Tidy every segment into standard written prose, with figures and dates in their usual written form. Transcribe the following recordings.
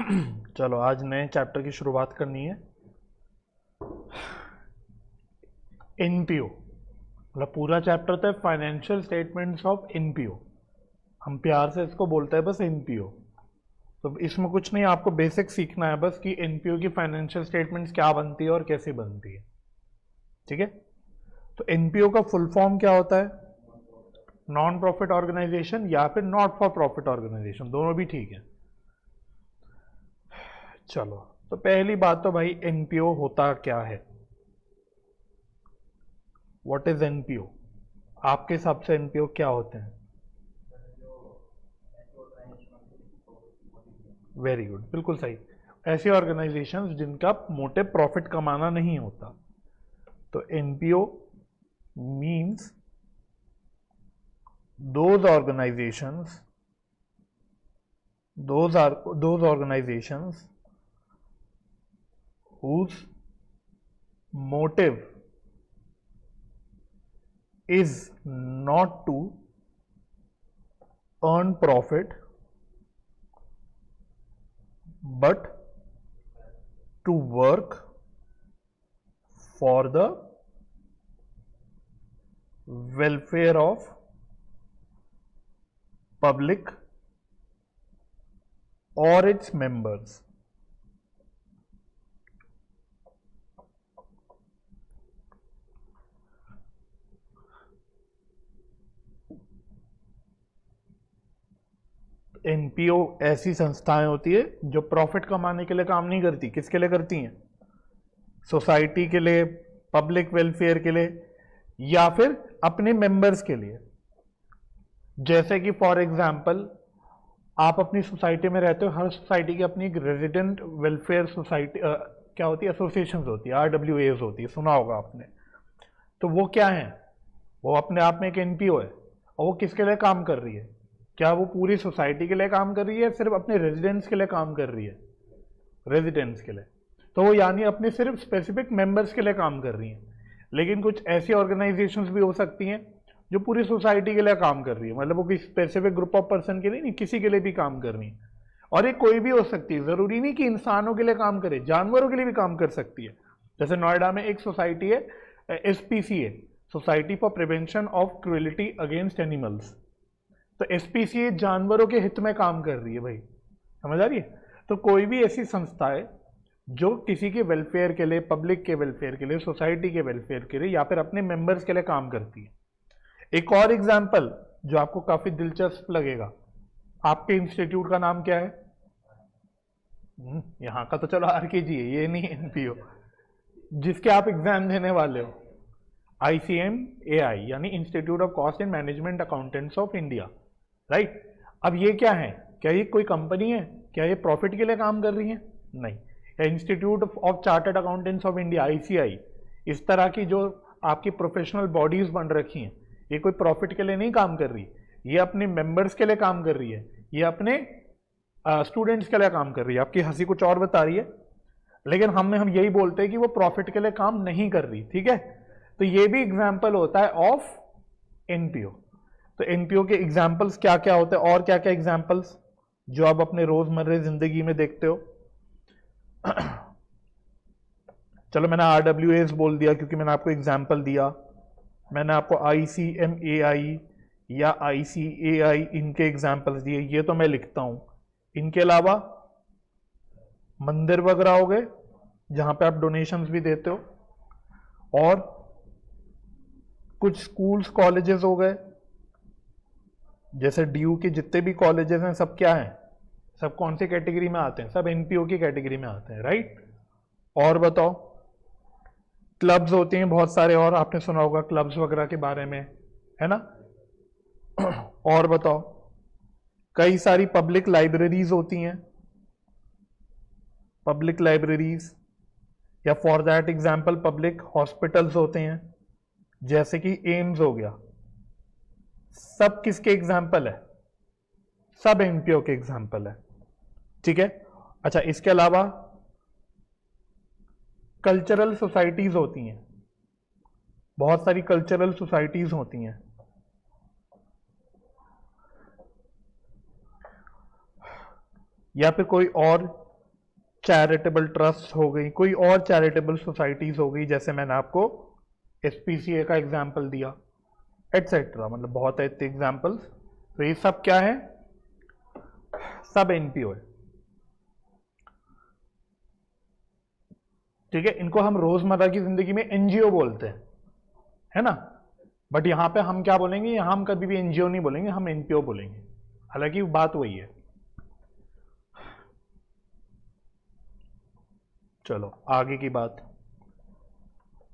चलो आज नए चैप्टर की शुरुआत करनी है। एनपीओ मतलब पूरा चैप्टर था फाइनेंशियल स्टेटमेंट्स ऑफ एनपीओ। हम प्यार से इसको बोलते हैं बस एनपीओ। तो इसमें कुछ नहीं, आपको बेसिक सीखना है बस कि एनपीओ की फाइनेंशियल स्टेटमेंट्स क्या बनती है और कैसे बनती है। ठीक है, तो एनपीओ का फुल फॉर्म क्या होता है? नॉन प्रॉफिट ऑर्गेनाइजेशन या फिर नॉट फॉर प्रॉफिट ऑर्गेनाइजेशन, दोनों भी ठीक है। चलो, तो पहली बात तो भाई एनपीओ होता क्या है? What is NPO? आपके हिसाब से एनपीओ क्या होते हैं? वेरी गुड, बिल्कुल सही। ऐसे ऑर्गेनाइजेशंस जिनका मोटे प्रॉफिट कमाना नहीं होता। तो NPO means those organizations those organizations whose motive is not to earn profit but to work for the welfare of public or its members। NPO ऐसी संस्थाएं होती है जो प्रॉफिट कमाने के लिए काम नहीं करती। किसके लिए करती हैं? सोसाइटी के लिए, पब्लिक वेलफेयर के लिए, या फिर अपने मेंबर्स के लिए। जैसे कि फॉर एग्जांपल आप अपनी सोसाइटी में रहते हो, हर सोसाइटी की अपनी एक रेजिडेंट वेलफेयर सोसाइटी क्या होती है? एसोसिएशन होती है, RWAs होती है, सुना होगा आपने। तो वो क्या है? वो अपने आप में एक एनपीओ है। और वो किसके लिए काम कर रही है? क्या वो पूरी सोसाइटी के लिए काम कर रही है, सिर्फ अपने रेजिडेंट्स के लिए काम कर रही है? रेजिडेंट्स के लिए। तो वो यानी अपने सिर्फ स्पेसिफिक मेंबर्स के लिए काम कर रही हैं। लेकिन कुछ ऐसी ऑर्गेनाइजेशंस भी हो सकती हैं जो पूरी सोसाइटी के लिए काम कर रही है, मतलब वो किसी स्पेसिफिक ग्रुप ऑफ पर्सन के लिए नहीं, किसी के लिए भी काम कर रही है। और ये कोई भी हो सकती है, जरूरी नहीं कि इंसानों के लिए काम करे, जानवरों के लिए भी काम कर सकती है। जैसे नोएडा में एक सोसाइटी है, SPCA, society for prevention of cruelty against animals. तो SPCA जानवरों के हित में काम कर रही है भाई, समझ आ रही है? तो कोई भी ऐसी संस्था है जो किसी के वेलफेयर के लिए, पब्लिक के वेलफेयर के लिए, सोसाइटी के वेलफेयर के लिए, या फिर अपने मेंबर्स के लिए काम करती है। एक और एग्जाम्पल जो आपको काफी दिलचस्प लगेगा, आपके इंस्टीट्यूट का नाम क्या है? यहां का तो चलो RKG है, ये नहीं एनपीओ। जिसके आप एग्जाम देने वाले हो, ICMAI यानी institute of cost and management accountants of India, right? अब ये क्या है? क्या ये कोई कंपनी है? क्या ये प्रॉफिट के लिए काम कर रही है? नहीं। Institute of chartered accountants of India, ICI, इस तरह की जो आपकी प्रोफेशनल बॉडीज बन रखी हैं, ये कोई प्रॉफिट के लिए नहीं काम कर रही, ये अपने मेंबर्स के लिए काम कर रही है, ये अपने स्टूडेंट्स के लिए काम कर रही है। आपकी हंसी कुछ और बता रही है, लेकिन हम यही बोलते हैं कि वो प्रॉफिट के लिए काम नहीं कर रही। ठीक है, तो ये भी एग्जाम्पल होता है ऑफ एनपीओ। तो एनपीओ के एग्जाम्पल्स क्या क्या होते हैं और क्या क्या एग्जाम्पल्स जो आप अपने रोजमर्रा जिंदगी में देखते हो? चलो, मैंने RWAs बोल दिया क्योंकि मैंने आपको एग्जाम्पल दिया। मैंने आपको ICMAI या ICAI इनके एग्जाम्पल्स दिए, ये तो मैं लिखता हूं। इनके अलावा मंदिर वगैरह हो गए जहां पे आप डोनेशंस भी देते हो, और कुछ स्कूल्स कॉलेजेस हो गए, जैसे DU के जितने भी कॉलेजेस हैं सब क्या हैं? सब कौन सी कैटेगरी में आते हैं? सब एनपीओ की कैटेगरी में आते हैं, राइट? और बताओ, क्लब्स होते हैं बहुत सारे, और आपने सुना होगा क्लब्स वगैरह के बारे में, है ना? और बताओ, कई सारी पब्लिक लाइब्रेरीज होती हैं, पब्लिक लाइब्रेरीज, या for that example public hospitals होते हैं, जैसे कि एम्स हो गया। सब किसके एग्जाम्पल है? सब एनपीओ के एग्जाम्पल है। ठीक है, अच्छा, इसके अलावा कल्चरल सोसाइटीज होती हैं, बहुत सारी कल्चरल सोसाइटीज होती हैं। या फिर कोई और चैरिटेबल ट्रस्ट हो गई, कोई और चैरिटेबल सोसाइटीज हो गई, जैसे मैंने आपको एसपीसीए का एग्जाम्पल दिया, एटसेट्रा, मतलब बहुत है इतने एग्जाम्पल्स। तो ये सब क्या है, सब एनपीओ है, ठीक है। इनको हम रोजमर्रा की जिंदगी में एनजीओ बोलते हैं, है ना, बट यहां पे हम क्या बोलेंगे, यहां हम कभी भी एनजीओ नहीं बोलेंगे, हम एनपीओ बोलेंगे, हालांकि बात वही है। चलो आगे की बात।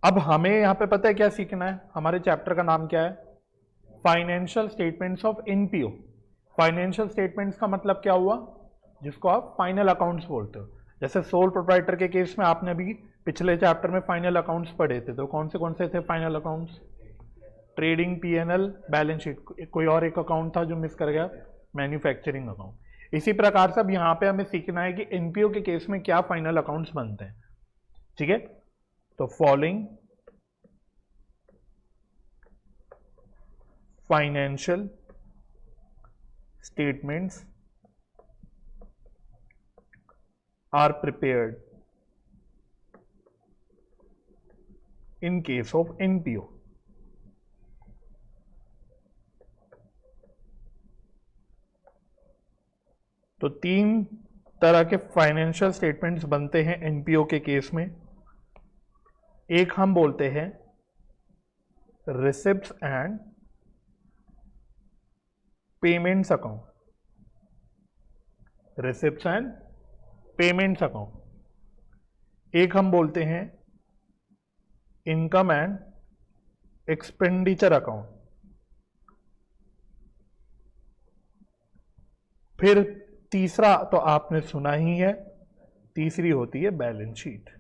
अब हमें यहां पे पता है क्या सीखना है, हमारे चैप्टर का नाम क्या है, financial statements of NPO. Financial statements का मतलब क्या हुआ, जिसको आप फाइनल अकाउंट्स बोलते हो। जैसे सोल प्रोप्राइटर के केस में आपने अभी पिछले चैप्टर में फाइनल अकाउंट्स पढ़े थे, तो कौन से थे final accounts, trading, PNL, balance sheet, कोई और एक अकाउंट था जो मिस कर गया, मैन्युफैक्चरिंग अकाउंट। इसी प्रकार से अब यहाँ पे हमें सीखना है कि एनपीओ के केस में क्या फाइनल अकाउंट्स बनते हैं, ठीक है। तो following financial statements are prepared in case of NPO. तो 3 तरह के फाइनेंशियल स्टेटमेंट्स बनते हैं एनपीओ के केस में। एक हम बोलते हैं receipts and payments account, receipts and payments account. एक हम बोलते हैं इनकम एंड एक्सपेंडिचर अकाउंट। फिर तीसरा तो आपने सुना ही है, तीसरी होती है बैलेंस शीट।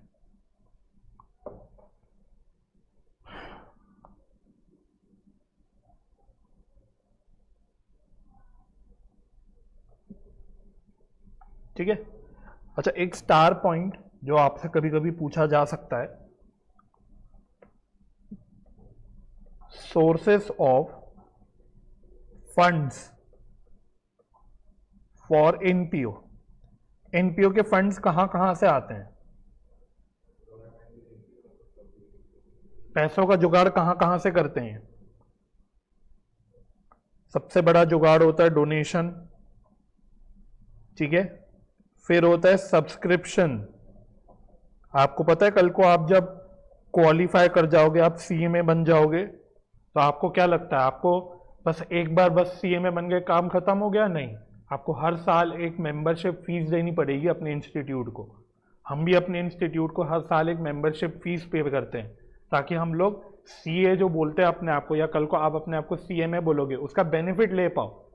ठीक है। अच्छा, एक स्टार पॉइंट जो आपसे कभी कभी पूछा जा सकता है, sources of funds for NPO. NPO के फंड्स कहां से आते हैं, पैसों का जुगाड़ कहां से करते हैं। सबसे बड़ा जुगाड़ होता है डोनेशन, ठीक है। फिर होता है सब्सक्रिप्शन। आपको पता है कल को आप जब क्वालिफाई कर जाओगे, आप सीएमए बन जाओगे, तो आपको क्या लगता है, आपको बस एक बार बस सीएमए बन गए काम खत्म हो गया? नहीं, आपको हर साल एक मेंबरशिप फीस देनी पड़ेगी अपने इंस्टीट्यूट को। हम भी अपने इंस्टीट्यूट को हर साल एक मेंबरशिप फीस पे करते हैं, ताकि हम लोग सीए जो बोलते हैं अपने आप को, या कल को आप अपने आप को सीएमए बोलोगे, उसका बेनिफिट ले पाओ।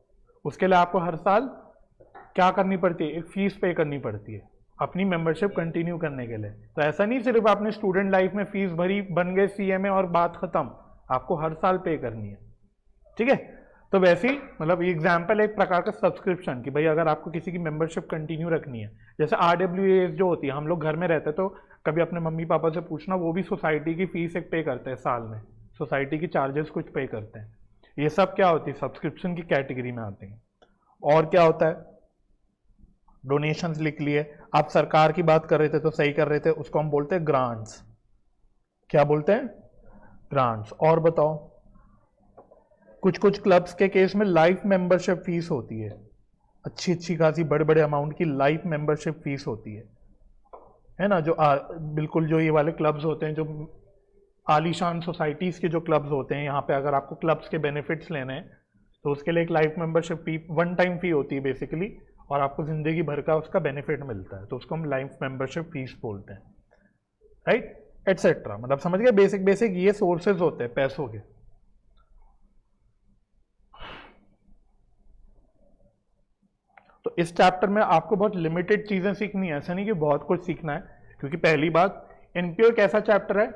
उसके लिए आपको हर साल क्या करनी पड़ती है, एक फीस पे करनी पड़ती है अपनी मेंबरशिप कंटिन्यू करने के लिए। तो ऐसा नहीं सिर्फ आपने स्टूडेंट लाइफ में फीस भरी, बन गए सीएमए और बात खत्म, आपको हर साल पे करनी है, ठीक है। तो वैसे ही मतलब एग्जाम्पल एक प्रकार का सब्सक्रिप्शन, कि भाई अगर आपको किसी की मेंबरशिप कंटिन्यू रखनी है, जैसे आरडब्ल्यूएस जो होती है, हम लोग घर में रहते हैं तो कभी अपने मम्मी पापा से पूछना, वो भी सोसाइटी की फीस एक पे करते हैं साल में, सोसाइटी की चार्जेस कुछ पे करते हैं। ये सब क्या होती है, सब्सक्रिप्शन की कैटेगरी में आते हैं। और क्या होता है, डोनेशंस लिख लिए। आप सरकार की बात कर रहे थे तो सही कर रहे थे, उसको हम बोलते हैं ग्रांट्स। क्या बोलते हैं, ग्रांट्स। और बताओ, कुछ कुछ क्लब्स के केस में लाइफ मेंबरशिप फीस होती है, अच्छी खासी बड़े बड़े अमाउंट की लाइफ मेंबरशिप फीस होती है ना। जो बिल्कुल जो ये वाले क्लब्स होते हैं, जो आलीशान सोसाइटीज के जो क्लब्स होते हैं, यहाँ पे अगर आपको क्लब्स के बेनिफिट्स लेने हैं तो उसके लिए एक life membership fee, one time fee होती है बेसिकली, और आपको जिंदगी भर का उसका बेनिफिट मिलता है, तो उसको हम लाइफ मेंबरशिप फीस बोलते हैं, राइट, एटसेट्रा। मतलब समझ गए, बेसिक ये सोर्सेज होते हैं पैसों के। तो इस चैप्टर में आपको बहुत लिमिटेड चीजें सीखनी है, ऐसा नहीं कि बहुत कुछ सीखना है, क्योंकि पहली बात, एनपीओ एक ऐसा चैप्टर है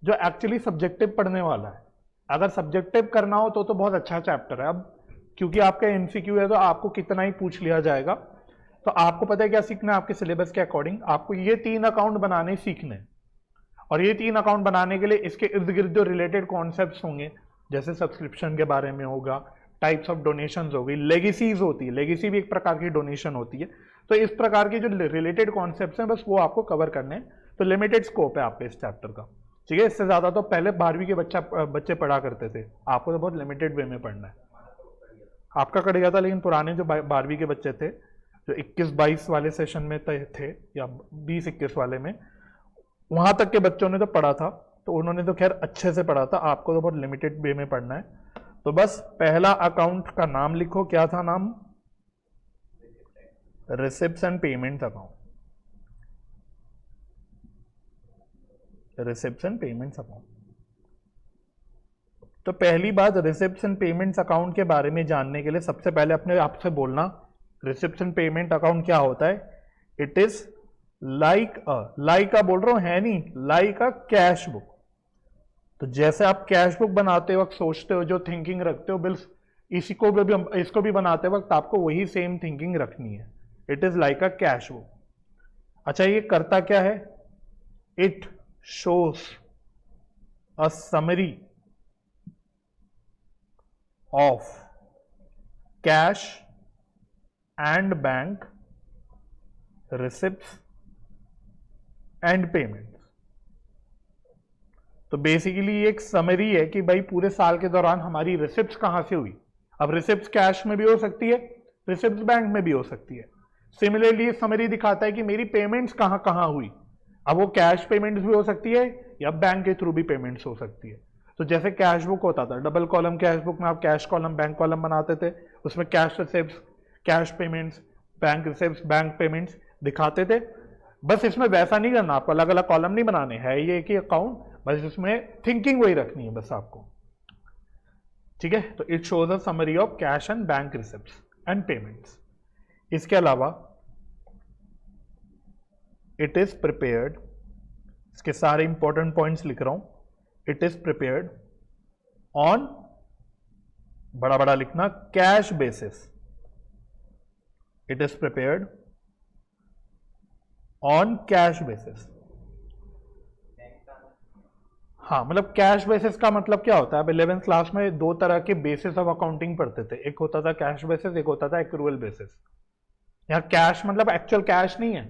जो एक्चुअली सब्जेक्टिव पढ़ने वाला है। अगर सब्जेक्टिव करना हो तो बहुत अच्छा चैप्टर है। अब क्योंकि आपका एमसीक्यू है तो आपको कितना ही पूछ लिया जाएगा, तो आपको पता है क्या सीखना है, आपके सिलेबस के अकॉर्डिंग आपको ये 3 अकाउंट बनाने सीखने हैं। और ये 3 अकाउंट बनाने के लिए इसके इर्द गिर्द जो रिलेटेड कॉन्सेप्ट्स होंगे, जैसे सब्सक्रिप्शन के बारे में होगा, टाइप्स ऑफ डोनेशंस हो गई, लेगेसीज होती है, लेगेसी भी एक प्रकार की डोनेशन होती है। तो इस प्रकार के जो रिलेटेड कॉन्सेप्ट्स हैं बस वो आपको कवर करने हैं। तो लिमिटेड स्कोप है आपके इस चैप्टर का, ठीक है। इससे ज्यादा तो पहले 12वीं के बच्चे पढ़ा करते थे, आपको तो बहुत लिमिटेड वे में पढ़ना है। आपका कट गया था, लेकिन पुराने जो 12वीं के बच्चे थे जो 21-22 वाले सेशन में थे या 20-21 वाले में, वहां तक के बच्चों ने तो पढ़ा था, तो उन्होंने तो खैर अच्छे से पढ़ा था। आपको तो बहुत लिमिटेड वे में पढ़ना है। तो बस पहला अकाउंट का नाम लिखो, क्या था नाम? Receipts and payments account. Receipts and payments account. तो पहली बात, रिसिप्ट्स एंड पेमेंट्स अकाउंट के बारे में जानने के लिए सबसे पहले अपने आपसे बोलना, रिसिप्ट्स एंड पेमेंट अकाउंट क्या होता है? इट इज लाइक बोल रहा हूं, है नहीं, लाइक अ कैश बुक। तो जैसे आप कैश बुक बनाते वक्त सोचते हो, जो थिंकिंग रखते हो, बिल्कुल इसको भी बनाते वक्त आपको वही सेम थिंकिंग रखनी है। It is like a cash book. अच्छा, ये करता क्या है? It shows a summary of cash and bank receipts and payment. तो बेसिकली ये एक समरी है कि भाई पूरे साल के दौरान हमारी रिसिप्ट्स कहां से हुई। अब रिसिप्ट्स कैश में भी हो सकती है, रिसिप्ट्स बैंक में भी हो सकती है। सिमिलरली ये समरी दिखाता है कि मेरी पेमेंट्स कहां कहां हुई। अब वो कैश पेमेंट्स भी हो सकती है या बैंक के थ्रू भी पेमेंट्स हो सकती है। तो जैसे कैश बुक होता था, डबल कॉलम कैश बुक में आप कैश कॉलम बैंक कॉलम बनाते थे, उसमें cash receipts, cash payments, bank receipts, bank payments दिखाते थे। बस इसमें वैसा नहीं करना, आपको अलग अलग कॉलम नहीं बनाने हैं, ये एक ही अकाउंट, बस इसमें थिंकिंग वही रखनी है बस आपको, ठीक है। तो it shows a summary of cash and bank receipts and payments. इसके अलावा इट इज प्रिपेयर्ड, इसके सारे इंपॉर्टेंट पॉइंट्स लिख रहा हूं। इट इज प्रिपेयर्ड ऑन, बड़ा बड़ा लिखना, cash basis. It is prepared on cash basis. हाँ, मतलब कैश बेसिस का मतलब क्या होता है? अब 11th क्लास में दो तरह के बेसिस ऑफ अकाउंटिंग पढ़ते थे, एक होता था कैश बेसिस, एक होता था एक्रूअल बेसिस। यहाँ कैश मतलब एक्चुअल कैश नहीं है।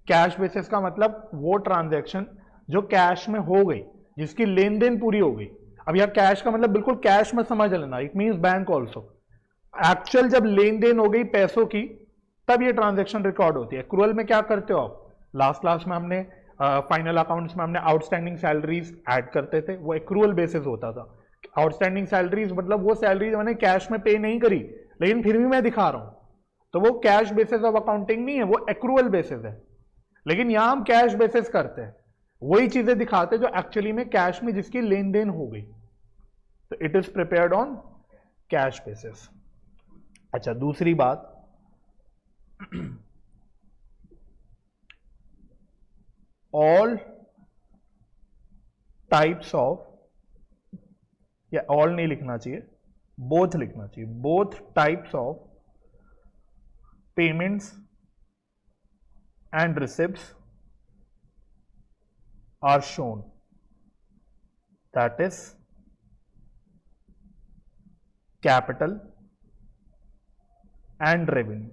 कैश बेसिस का मतलब वो ट्रांजैक्शन जो कैश में हो गई, जिसकी लेन देन पूरी हो गई। अब यहाँ कैश का मतलब बिल्कुल कैश में समझ लेना, it means bank also. Actual जब लेन देन हो गई पैसों की, तब ये ट्रांजैक्शन रिकॉर्ड होती है। एक्रूअल में क्या करते हो आप? लास्ट क्लास में हमने फाइनल अकाउंट्स में हमने आउटस्टैंडिंग सैलरीज ऐड करते थे, वो एक्रूअल बेसिस होता था। आउटस्टैंडिंग सैलरीज मतलब वो सैलरीज मैंने कैश में पे नहीं करी, लेकिन फिर भी मैं दिखा रहा हूं, तो वो कैश बेसिस ऑफ अकाउंटिंग नहीं है, वो एक्रूअल बेसिस है। लेकिन यहां हम कैश बेसिस करते हैं, वही चीजें दिखाते हैं जो एक्चुअली में कैश में जिसकी लेन देन हो गई। तो it is prepared on cash basis. अच्छा, दूसरी बात, ऑल टाइप्स ऑफ, या ऑल नहीं लिखना चाहिए, बोथ लिखना चाहिए, both types of payments and receipts are shown, that is capital and revenue.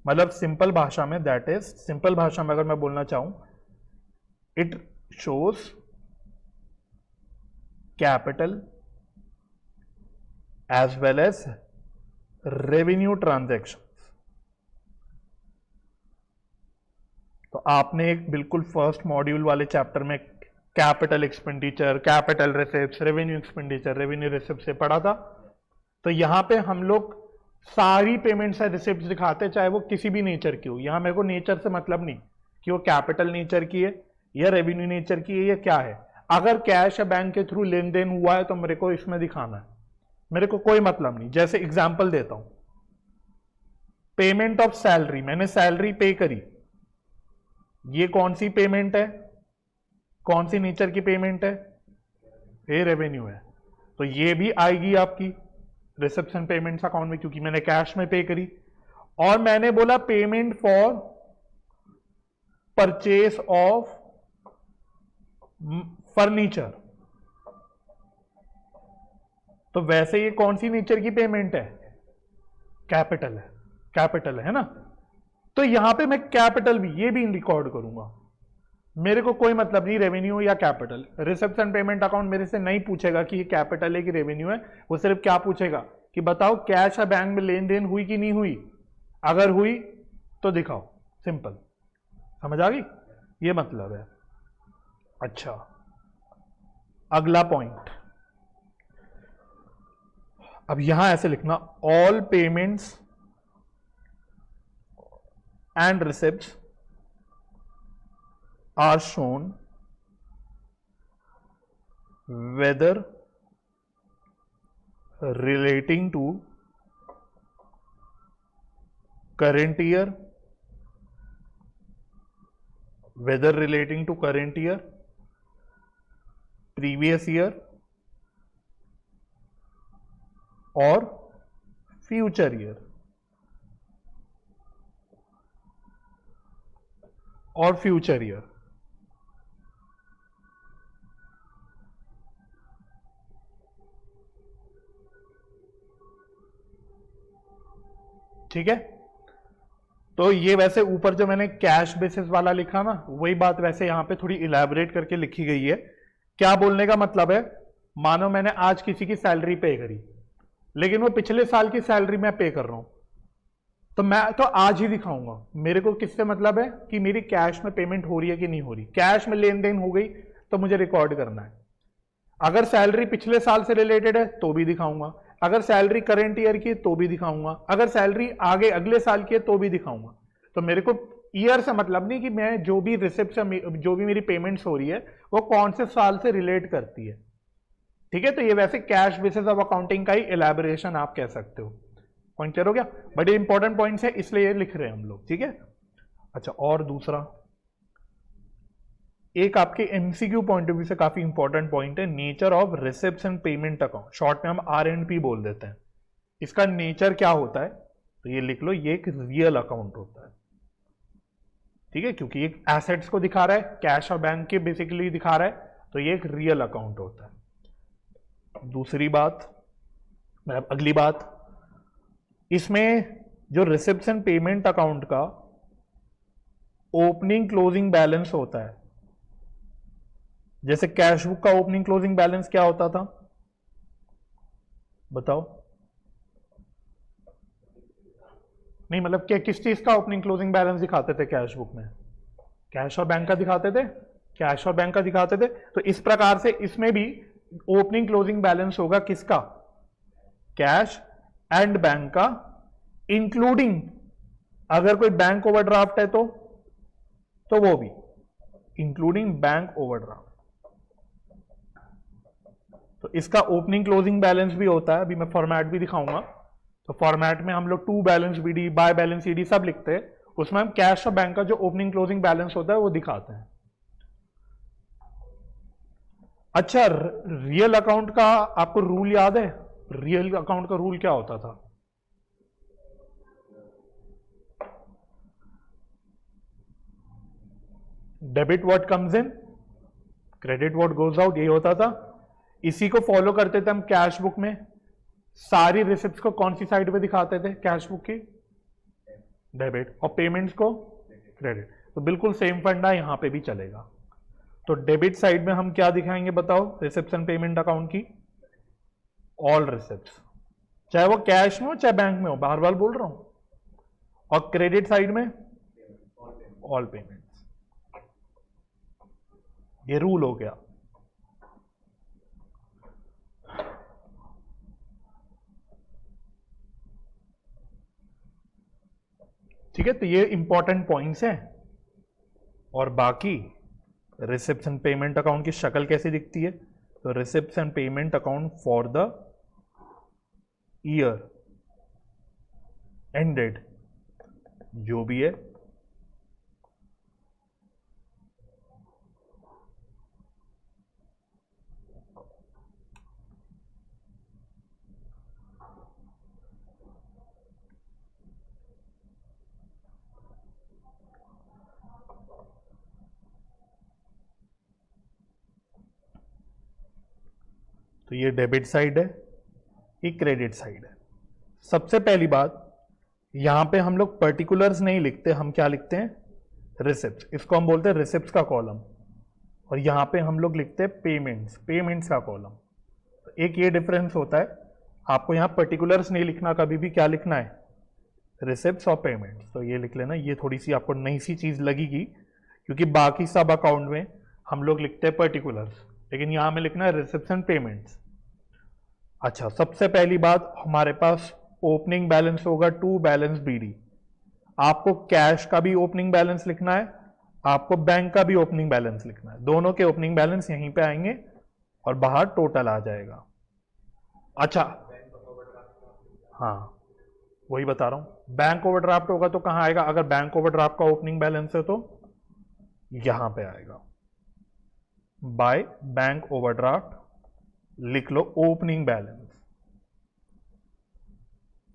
मतलब सिंपल भाषा में, दैट इज, सिंपल भाषा में अगर मैं बोलना चाहूं, it shows capital as well as revenue transaction. तो आपने एक बिल्कुल फर्स्ट मॉड्यूल वाले चैप्टर में capital expenditure, capital receipts, revenue expenditure, revenue receipt से पढ़ा था। तो यहां पे हम लोग सारी पेमेंट्स है रिसिप्ट्स दिखाते, चाहे वो किसी भी नेचर की हो। यहां मेरे को नेचर से मतलब नहीं कि वो कैपिटल नेचर की है या रेवेन्यू नेचर की है या क्या है। अगर कैश या बैंक के थ्रू लेन देन हुआ है तो मेरे को इसमें दिखाना है, मेरे को कोई मतलब नहीं। जैसे एग्जांपल देता हूं, पेमेंट ऑफ सैलरी, मैंने सैलरी पे करी, ये कौन सी पेमेंट है, कौन सी नेचर की पेमेंट है? ये रेवेन्यू है। तो ये भी आएगी आपकी रिसेप्शन पेमेंट्स अकाउंट में, क्योंकि मैंने कैश में पे करी। और मैंने बोला payment for purchase of furniture, तो वैसे ये कौन सी नेचर की पेमेंट है? कैपिटल है, कैपिटल है ना। तो यहां पे मैं कैपिटल भी, ये भी रिकॉर्ड करूंगा। मेरे को कोई मतलब नहीं रेवेन्यू या कैपिटल। रिसेप्शन पेमेंट अकाउंट मेरे से नहीं पूछेगा कि ये कैपिटल है कि रेवेन्यू है। वो सिर्फ क्या पूछेगा कि बताओ कैश या बैंक में लेन देन हुई कि नहीं हुई, अगर हुई तो दिखाओ, सिंपल। समझ आ गई? ये मतलब है। अच्छा, अगला पॉइंट, अब यहां ऐसे लिखना, all payments and receipts are shown whether relating to current year, whether relating to current year, previous year or future year, or future year। ठीक है, तो ये वैसे ऊपर जो मैंने कैश बेसिस वाला लिखा ना, वही बात वैसे यहां पे थोड़ी इलैबोरेट करके लिखी गई है। क्या बोलने का मतलब है, मानो मैंने आज किसी की सैलरी पे करी, लेकिन वो पिछले साल की सैलरी मैं पे कर रहा हूं, तो मैं तो आज ही दिखाऊंगा। मेरे को किससे मतलब है कि मेरी कैश में पेमेंट हो रही है कि नहीं हो रही। कैश में लेन देन हो गई तो मुझे रिकॉर्ड करना है। अगर सैलरी पिछले साल से रिलेटेड है तो भी दिखाऊंगा, अगर सैलरी करंट ईयर की है तो भी दिखाऊंगा, अगर सैलरी आगे अगले साल की है तो भी दिखाऊंगा। तो मेरे को ईयर से मतलब नहीं कि मैं जो भी रिसिप्ट, जो भी मेरी पेमेंट्स हो रही है वो कौन से साल से रिलेट करती है। ठीक है, तो ये वैसे कैश बेसिस ऑफ अकाउंटिंग का ही एलैबोरेशन आप कह सकते हो। पॉइंट क्लियर हो गया? बड़े इंपॉर्टेंट पॉइंट्स है इसलिए ये लिख रहे हैं हम लोग। ठीक है, अच्छा, और दूसरा एक आपके एमसीक्यू पॉइंट ऑफ व्यू से काफी इंपॉर्टेंट पॉइंट है, nature of receipts and payment account, short में हम आर&पी बोल देते हैं। इसका नेचर क्या होता है? तो ये लिख लो, ये एक रियल अकाउंट होता है। ठीक है, क्योंकि एक एसेट्स को दिखा रहा है, कैश और बैंक के बेसिकली दिखा रहा है, तो ये एक रियल अकाउंट होता है। दूसरी बात, मतलब अगली बात, इसमें जो रिसिप्ट्स एंड पेमेंट अकाउंट का ओपनिंग क्लोजिंग बैलेंस होता है। जैसे कैश बुक का ओपनिंग क्लोजिंग बैलेंस क्या होता था, बताओ? नहीं, मतलब क्या किस चीज का ओपनिंग क्लोजिंग बैलेंस दिखाते थे कैश बुक में? कैश और बैंक का दिखाते थे, कैश और बैंक का दिखाते थे। तो इस प्रकार से इसमें भी ओपनिंग क्लोजिंग बैलेंस होगा किसका? कैश एंड बैंक का, इंक्लूडिंग अगर कोई बैंक ओवरड्राफ्ट है तो वो भी, इंक्लूडिंग बैंक ओवरड्राफ्ट। तो इसका ओपनिंग क्लोजिंग बैलेंस भी होता है। अभी मैं फॉर्मेट भी दिखाऊंगा। तो फॉर्मेट में हम लोग to balance BD, by balance CD सब लिखते हैं। उसमें हम कैश और बैंक का जो ओपनिंग क्लोजिंग बैलेंस होता है वो दिखाते हैं। अच्छा, रियल अकाउंट का आपको रूल याद है? रियल अकाउंट का रूल क्या होता था? Debit what comes in, credit what goes out, ये होता था। इसी को फॉलो करते थे हम कैश बुक में। सारी रिसिप्ट्स को कौन सी साइड पे दिखाते थे कैश बुक की? डेबिट, और पेमेंट्स को क्रेडिट। तो बिल्कुल सेम फंडा यहां पे भी चलेगा। तो डेबिट साइड में हम क्या दिखाएंगे बताओ? रिसिप्शन पेमेंट अकाउंट की ऑल रिसिप्ट्स, चाहे वो कैश में हो चाहे बैंक में हो, बार बार बोल रहा हूं। और क्रेडिट साइड में ऑल पेमेंट्स। ये रूल हो गया। ठीक है, तो ये इंपॉर्टेंट पॉइंट्स हैं। और बाकी रिसिप्शन पेमेंट अकाउंट की शक्ल कैसी दिखती है? तो reception payment account for the year ended, जो भी है, तो ये डेबिट साइड है, ये क्रेडिट साइड है। सबसे पहली बात, यहां पे हम लोग पर्टिकुलर्स नहीं लिखते, हम क्या लिखते हैं, रिसिप्ट्स। इसको हम बोलते हैं रिसिप्ट्स का कॉलम, और यहां पे हम लोग लिखते हैं पेमेंट्स, पेमेंट्स का कॉलम। तो एक ये डिफरेंस होता है, आपको यहां पर्टिकुलर्स नहीं लिखना, कभी भी क्या लिखना है, रिसिप्ट्स और पेमेंट्स। तो ये लिख लेना, ये थोड़ी सी आपको नई सी चीज लगेगी, क्योंकि बाकी सब अकाउंट में हम लोग लिखते हैं पर्टिकुलर्स, लेकिन यहां में लिखना है रिसिप्ट्स एंड पेमेंट्स। अच्छा, सबसे पहली बात, हमारे पास ओपनिंग बैलेंस होगा टू बैलेंस बीडी। आपको कैश का भी ओपनिंग बैलेंस लिखना है, आपको बैंक का भी ओपनिंग बैलेंस लिखना है। दोनों के ओपनिंग बैलेंस यहीं पे आएंगे और बाहर टोटल आ जाएगा। अच्छा, हाँ वही बता रहा हूं, बैंक ओवरड्राफ्ट होगा तो कहां आएगा, अगर बैंक ओवरड्राफ्ट का ओपनिंग बैलेंस है तो यहां पे आएगा, बाय बैंक ओवरड्राफ्ट लिख लो ओपनिंग बैलेंस,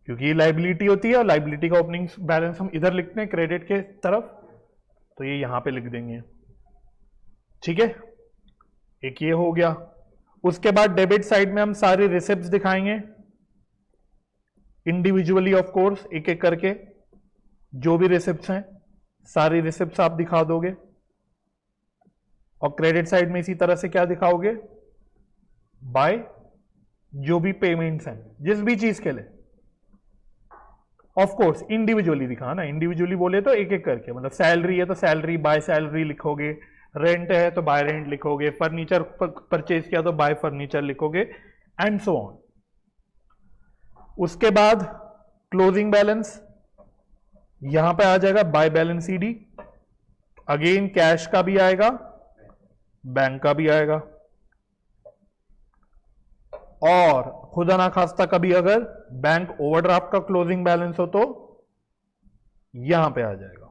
क्योंकि ये लाइबिलिटी होती है और लाइबिलिटी का ओपनिंग बैलेंस हम इधर लिखते हैं क्रेडिट के तरफ, तो ये यहां पे लिख देंगे। ठीक है, एक ये हो गया। उसके बाद डेबिट साइड में हम सारे रिसिप्ट्स दिखाएंगे इंडिविजुअली, ऑफ कोर्स, एक एक करके जो भी रिसिप्ट्स हैं सारी रिसिप्ट्स आप दिखा दोगे, और क्रेडिट साइड में इसी तरह से क्या दिखाओगे, बाय जो भी पेमेंट्स हैं जिस भी चीज के लिए, ऑफ कोर्स इंडिविजुअली दिखाना। इंडिविजुअली बोले तो एक एक करके, मतलब सैलरी है तो सैलरी बाय सैलरी लिखोगे, रेंट है तो बाय रेंट लिखोगे, फर्नीचर परचेज किया तो बाय फर्नीचर लिखोगे, एंड सो ऑन। उसके बाद क्लोजिंग बैलेंस यहां पे आ जाएगा bye balance CD, again cash का भी आएगा, बैंक का भी आएगा, और खुदा ना खास्ता कभी अगर बैंक ओवरड्राफ्ट का क्लोजिंग बैलेंस हो तो यहां पे आ जाएगा।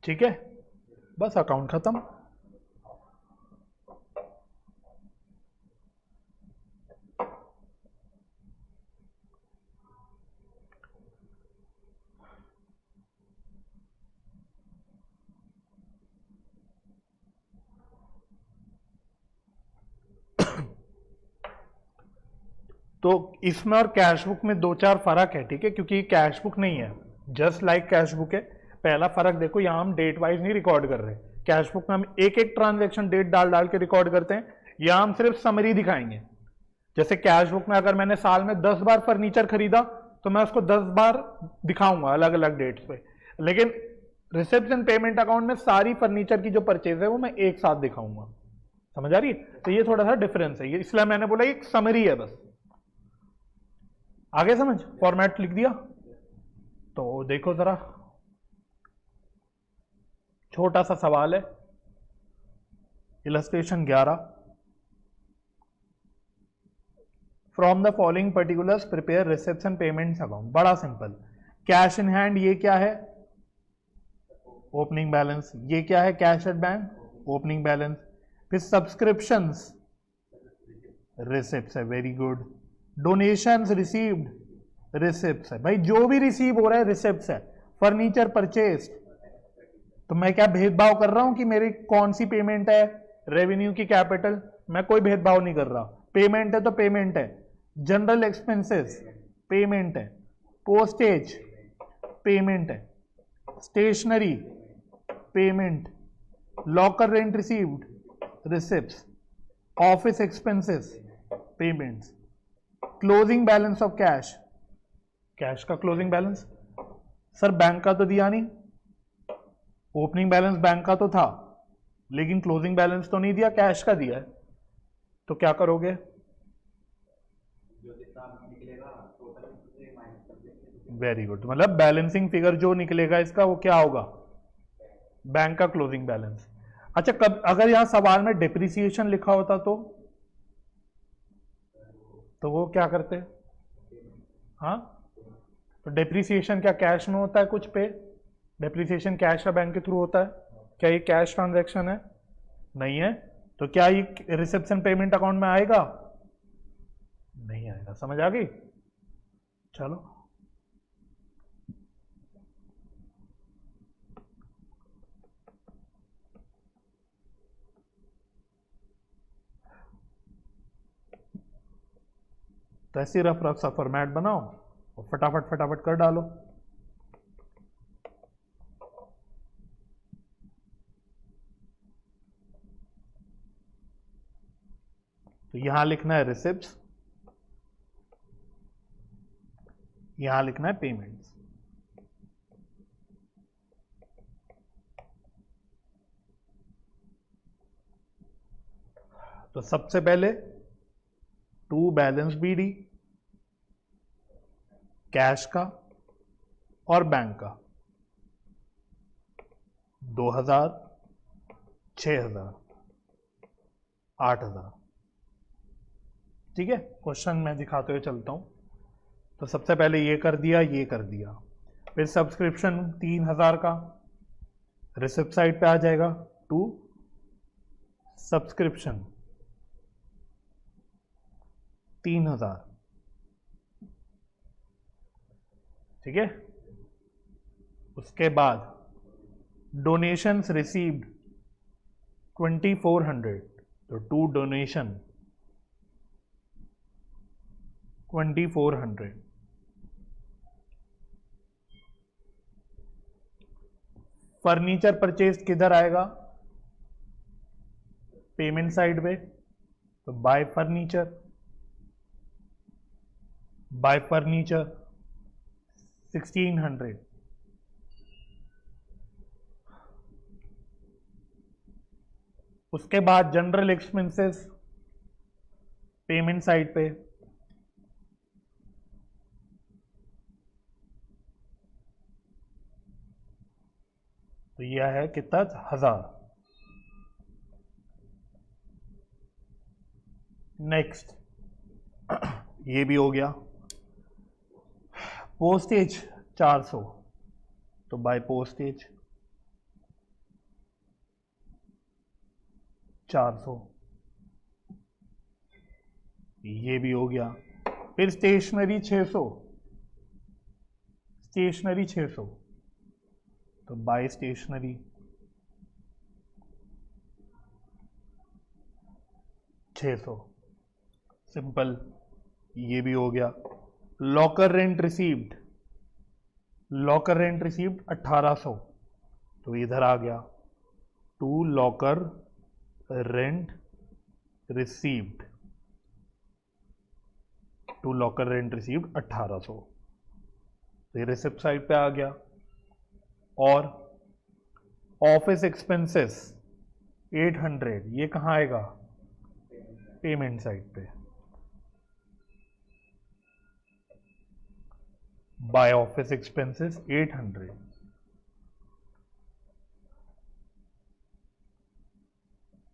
ठीक है, बस अकाउंट खत्म। तो इसमें और कैश बुक में दो चार फर्क है, ठीक है, क्योंकि कैश बुक नहीं है, जस्ट लाइक कैश बुक है। पहला फर्क देखो, यहां हम डेट वाइज नहीं रिकॉर्ड कर रहे, कैश बुक में हम एक एक ट्रांजैक्शन डेट डाल डाल के रिकॉर्ड करते हैं, यहां हम सिर्फ समरी दिखाएंगे। जैसे कैश बुक में अगर मैंने साल में 10 बार फर्नीचर खरीदा तो मैं उसको 10 बार दिखाऊंगा अलग अलग डेट्स पे, लेकिन रिसिप्ट्स एंड पेमेंट अकाउंट में सारी फर्नीचर की जो परचेज है वो मैं एक साथ दिखाऊंगा। समझ आ रही है? तो ये थोड़ा सा डिफरेंस है, ये इसलिए मैंने बोला एक समरी है बस। आगे समझ, फॉर्मेट लिख दिया। तो देखो जरा, छोटा सा सवाल है, illustration 11, from the following particulars prepare receipts and payments account. बड़ा सिंपल, कैश इन हैंड ये क्या है, ओपनिंग बैलेंस। ये क्या है, cash at bank, opening balance. फिर सब्सक्रिप्शंस, रिसिप्ट्स है, very good. Donations received, receipts है, भाई जो भी रिसीव हो रहा है रिसिप्ट्स है। फर्नीचर परचेज, तो मैं क्या भेदभाव कर रहा हूं कि मेरी कौन सी पेमेंट है, रेवेन्यू की, कैपिटल, मैं कोई भेदभाव नहीं कर रहा। पेमेंट है तो पेमेंट है। जनरल एक्सपेंसेस, पेमेंट है। पोस्टेज, पेमेंट है। Stationery, payment. Locker rent received, receipts. Office expenses, payments. Closing balance of cash, cash का क्लोजिंग बैलेंस। सर बैंक का तो दिया नहीं, ओपनिंग बैलेंस बैंक का तो था लेकिन क्लोजिंग बैलेंस तो नहीं दिया, कैश का दिया है, तो क्या करोगे, वेरी गुड, मतलब बैलेंसिंग फिगर जो निकलेगा इसका वो क्या होगा, बैंक का क्लोजिंग बैलेंस। अच्छा, कब अगर यहां सवाल में डिप्रिसिएशन लिखा होता तो वो क्या करते, हाँ, तो डिप्रिसिएशन क्या कैश में होता है कुछ पे, डिप्रिसिएशन कैश या बैंक के थ्रू होता है क्या, ये कैश ट्रांजैक्शन है, नहीं है, तो क्या ये रिसेप्शन पेमेंट अकाउंट में आएगा? नहीं आएगा। समझ आ गई? चलो, तो ऐसे रफ रफ सा फॉर्मेट बनाओ और फटाफट फटाफट कर डालो। तो यहां लिखना है रिसिप्ट्स, यहां लिखना है पेमेंट्स। तो सबसे पहले टू बैलेंस बीडी, कैश का और बैंक का, 2000, 6000, 8000। ठीक है, क्वेश्चन मैं दिखाते हुए चलता हूं। तो सबसे पहले ये कर दिया, ये कर दिया। फिर सब्सक्रिप्शन 3000 का रिसिप्ट साइड पे आ जाएगा, टू सब्सक्रिप्शन 3000। ठीक है, उसके बाद डोनेशंस रिसीव्ड 2400, तो टू डोनेशन 2400। फर्नीचर परचेज किधर आएगा? पेमेंट साइड पे, तो बाय फर्नीचर, बाय फर्नीचर 1600। उसके बाद जनरल एक्सपेंसेस पेमेंट साइड पे, तो यह है कितना? 1000। नेक्स्ट ये भी हो गया। पोस्टेज 400, तो बाय पोस्टेज 400, ये भी हो गया। फिर स्टेशनरी 600, स्टेशनरी 600, तो बाय स्टेशनरी 600, सिंपल, ये भी हो गया। Locker rent received, locker rent received 1800, तो इधर आ गया, to locker rent received, to locker rent received 1800, तो ये रिसिप्ट साइड पे आ गया। और ऑफिस एक्सपेंसेस 800, ये कहाँ आएगा? पेमेंट साइड पे, बाय ऑफिस एक्सपेंसेस 800।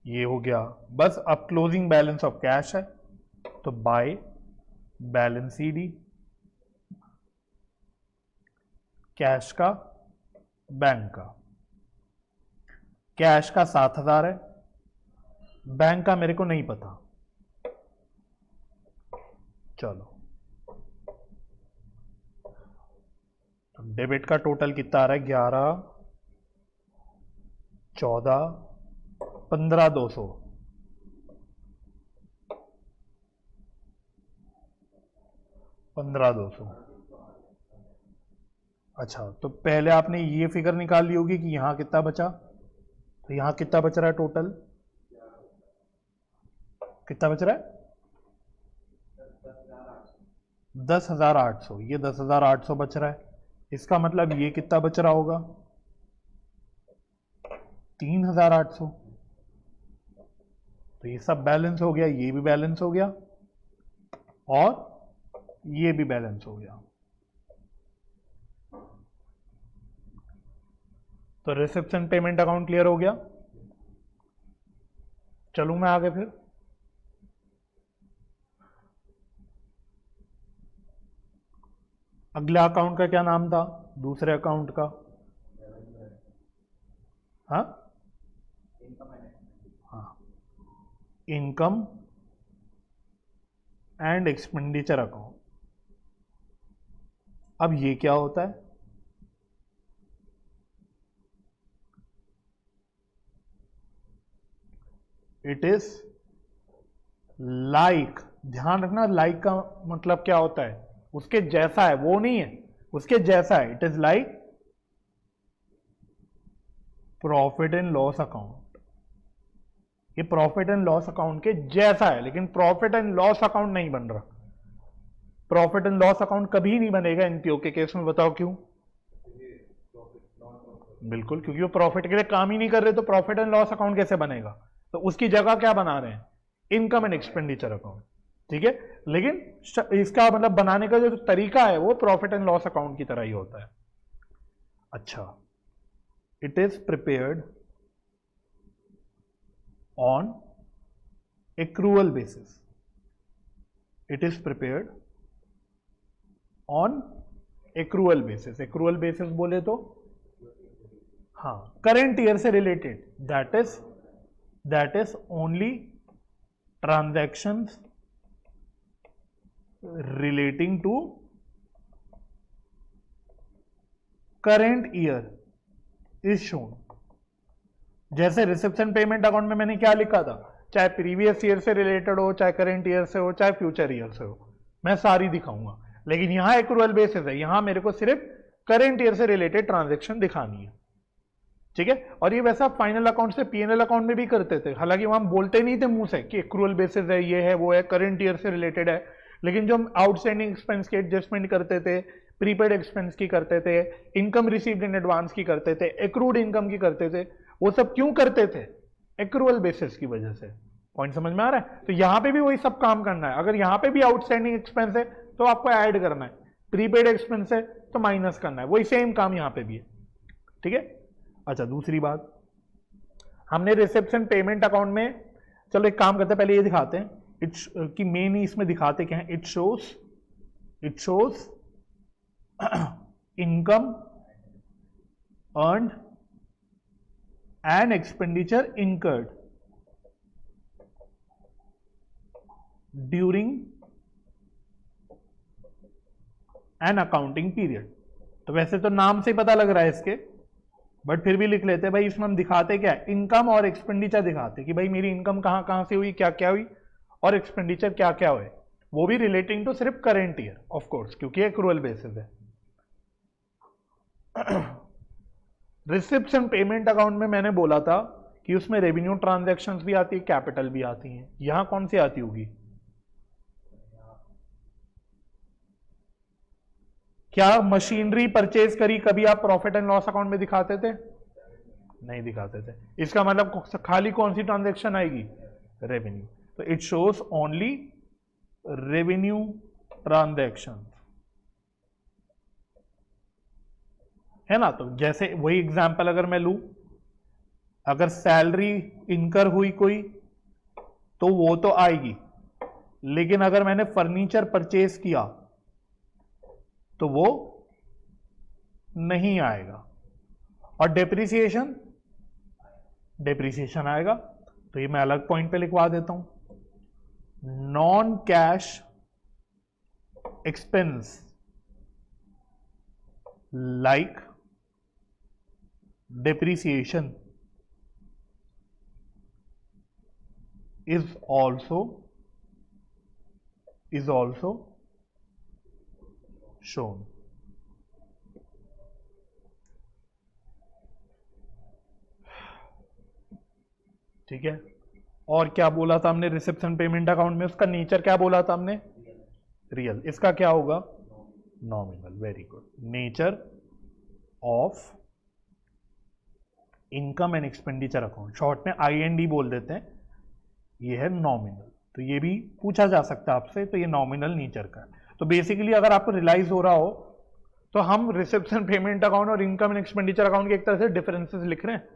ये हो गया। बस अब क्लोजिंग बैलेंस ऑफ कैश है, तो बाय बैलेंस सीडी, कैश का, बैंक का। कैश का 7000 है, बैंक का मेरे को नहीं पता। चलो, डेबिट का टोटल कितना आ रहा है? 11, 14, 15,200। 15,200। अच्छा, तो पहले आपने ये फिगर निकाल ली होगी कि यहां कितना बचा। तो यहां कितना बच रहा है टोटल? कितना बच रहा है? 10,800। ये 10,800 बच रहा है। इसका मतलब ये कितना बच रहा होगा? 3,800। तो ये सब बैलेंस हो गया, ये भी बैलेंस हो गया और ये भी बैलेंस हो गया। तो रिसेप्शन पेमेंट अकाउंट क्लियर हो गया। चलूं मैं आगे फिर। अगला अकाउंट का क्या नाम था? दूसरे अकाउंट का? हाँ हाँ, इनकम एंड एक्सपेंडिचर अकाउंट। अब ये क्या होता है? इट इज लाइक, ध्यान रखना लाइक का मतलब क्या होता है, उसके जैसा है, वो नहीं है, उसके जैसा है। It is like profit and loss account. ये प्रॉफिट एंड लॉस अकाउंट के जैसा है, लेकिन प्रॉफिट एंड लॉस अकाउंट नहीं बन रहा। प्रॉफिट एंड लॉस अकाउंट कभी नहीं बनेगा एनपीओ के केस में, बताओ क्यों? बिल्कुल, क्योंकि वो प्रॉफिट के लिए काम ही नहीं कर रहे, तो प्रॉफिट एंड लॉस अकाउंट कैसे बनेगा? तो उसकी जगह क्या बना रहे हैं? Income and expenditure account. ठीक है, लेकिन इसका मतलब बनाने का जो तरीका है वो प्रॉफिट एंड लॉस अकाउंट की तरह ही होता है। अच्छा, it is prepared on accrual basis. It is prepared on accrual basis. Accrual basis बोले तो हाँ, करेंट ईयर से related, that is only transactions relating to current year is shown। जैसे रिसेप्शन पेमेंट अकाउंट में मैंने क्या लिखा था, चाहे प्रीवियस ईयर से रिलेटेड हो, चाहे करंट ईयर से हो, चाहे फ्यूचर ईयर से हो, मैं सारी दिखाऊंगा। लेकिन यहां एक्रूअल बेसिस है, यहां मेरे को सिर्फ करंट ईयर से रिलेटेड ट्रांजैक्शन दिखानी है। ठीक है, और ये वैसा फाइनल अकाउंट से पीएनएल अकाउंट में भी करते थे, हालांकि वहां बोलते नहीं थे मुंह से कि एक्रूअल बेसिस है, ये है, वो है, करंट ईयर से रिलेटेड है, लेकिन जो हम आउटस्टैंडिंग एक्सपेंस की एडजस्टमेंट करते थे, प्रीपेड एक्सपेंस की करते थे, इनकम रिसीव्ड इन एडवांस की करते थे, एक्रूड इनकम की करते थे, वो सब क्यों करते थे? एक्रूअल बेसिस की वजह से। पॉइंट समझ में आ रहा है? तो यहां पे भी वही सब काम करना है। अगर यहां पे भी आउटस्टैंडिंग एक्सपेंस है तो आपको ऐड करना है, प्रीपेड एक्सपेंस है तो माइनस करना है, वही सेम काम यहां पे भी है। ठीक है, अच्छा दूसरी बात, हमने रिसेप्शन पेमेंट अकाउंट में, चलो एक काम करते हैं, पहले ये दिखाते हैं इट्स की मेन ही इसमें दिखाते क्या है। It shows income earned and expenditure incurred during an accounting period. तो वैसे तो नाम से ही पता लग रहा है इसके, बट फिर भी लिख लेते हैं भाई, इसमें हम दिखाते क्या है, इनकम और एक्सपेंडिचर दिखाते कि भाई मेरी इनकम कहां कहां से हुई, क्या क्या हुई, और एक्सपेंडिचर क्या क्या हुए, वो भी रिलेटिंग टू सिर्फ करंट ईयर ऑफ कोर्स, क्योंकि एक्रूअल बेसिस है। रिसिप्शन पेमेंट अकाउंट में मैंने बोला था कि उसमें रेवेन्यू ट्रांजैक्शंस भी आती है, कैपिटल भी आती है। यहां कौन सी आती होगी? क्या मशीनरी परचेज करी कभी आप प्रॉफिट एंड लॉस अकाउंट में दिखाते थे? नहीं दिखाते थे। इसका मतलब खाली कौन सी ट्रांजैक्शन आएगी? रेवेन्यू। तो it shows only revenue transaction, है ना। तो जैसे वही एग्जांपल अगर मैं लूं, अगर सैलरी इनकर हुई कोई तो वो तो आएगी, लेकिन अगर मैंने फर्नीचर परचेज किया तो वो नहीं आएगा। और डेप्रिसिएशन आएगा, तो ये मैं अलग पॉइंट पे लिखवा देता हूं, non cash expense like depreciation is also shown। ठीक है, और क्या बोला था हमने रिसेप्शन पेमेंट अकाउंट में? उसका नेचर क्या बोला था हमने? रियल। इसका क्या होगा? Nominal. Very good. Nature of income and expenditure account, short में IND बोल देते हैं, ये है नॉमिनल। तो ये भी पूछा जा सकता है आपसे, तो ये नॉमिनल नेचर का है। तो बेसिकली अगर आपको रियलाइज हो रहा हो तो हम रिसेप्शन पेमेंट अकाउंट और इनकम एंड एक्सपेंडिचर अकाउंट के एक तरह से डिफरेंसेस लिख रहे हैं।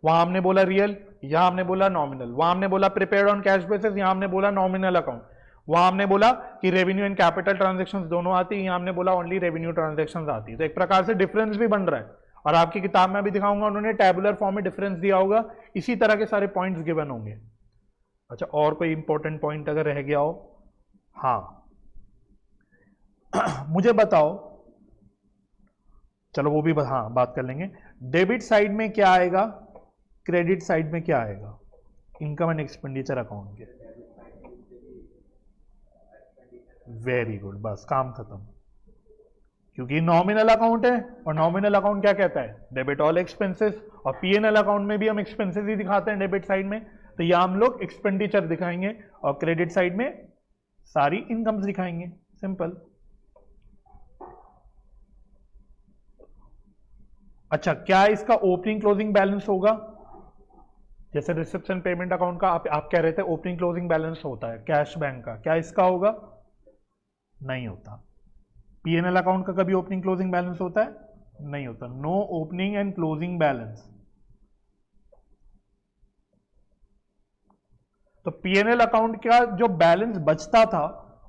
वहां हमने बोला रियल, यहां हमने बोला नॉमिनल। वहां हमने बोला प्रिपेयर्ड ऑन कैश बेसिस, यहां हमने बोला नॉमिनल अकाउंट। वहां हमने बोला कि रेवेन्यू एंड कैपिटल ट्रांजेक्शंस दोनों आती है, यहां हमने बोला ओनली रेवेन्यू ट्रांजेक्शंस आती है। तो एक प्रकार से डिफरेंस भी बन रहा है, और आपकी किताब में भी दिखाऊंगा, उन्होंने टैबुलर फॉर्म में डिफरेंस दिया होगा, इसी तरह के सारे पॉइंट्स गिवन होंगे। अच्छा, और कोई इंपॉर्टेंट पॉइंट अगर रह गया हो? हाँ मुझे बताओ, चलो वो भी हाँ बात कर लेंगे। डेबिट साइड में क्या आएगा, क्रेडिट साइड में क्या आएगा इनकम एंड एक्सपेंडिचर अकाउंट के? वेरी गुड, बस काम खत्म। क्योंकि नॉमिनल अकाउंट है, और नॉमिनल अकाउंट क्या कहता है, डेबिट ऑल एक्सपेंसेस, और पीएनएल अकाउंट में भी हम एक्सपेंसेस ही दिखाते हैं डेबिट साइड में, तो यहां हम लोग एक्सपेंडिचर दिखाएंगे और क्रेडिट साइड में सारी इनकम्स दिखाएंगे, सिंपल। अच्छा, क्या इसका ओपनिंग क्लोजिंग बैलेंस होगा? जैसे रिसेप्शन पेमेंट अकाउंट का आप कह रहे थे ओपनिंग क्लोजिंग बैलेंस होता है कैश बैंक का, क्या इसका होगा? नहीं होता। पीएनएल अकाउंट का कभी ओपनिंग क्लोजिंग बैलेंस होता है? नहीं होता। No opening and closing balance. तो पीएनएल अकाउंट का जो बैलेंस बचता था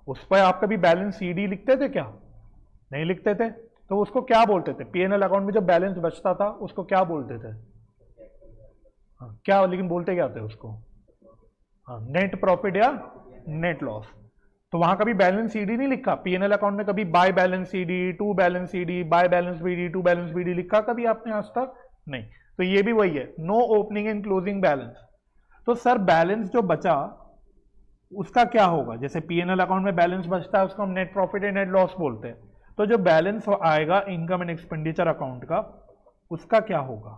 उस पर आप कभी बैलेंस सीडी लिखते थे क्या? नहीं लिखते थे। तो उसको क्या बोलते थे? पीएनएल अकाउंट में जो बैलेंस बचता था उसको क्या बोलते थे? हाँ, क्या, लेकिन बोलते क्या थे उसको? हाँ, नेट प्रॉफिट या नेट लॉस। तो वहां कभी बैलेंस सीडी नहीं लिखा पीएनएल अकाउंट में? कभी by balance CD, to balance CD, by balance BD, to balance BD लिखा कभी आपने आज तक? नहीं। तो ये भी वही है, no opening and closing balance. तो सर बैलेंस जो बचा उसका क्या होगा? जैसे पीएनएल अकाउंट में बैलेंस बचता है उसको हम नेट प्रॉफिट या नेट लॉस बोलते हैं। तो जो बैलेंस आएगा इनकम एंड एक्सपेंडिचर अकाउंट का, उसका क्या होगा?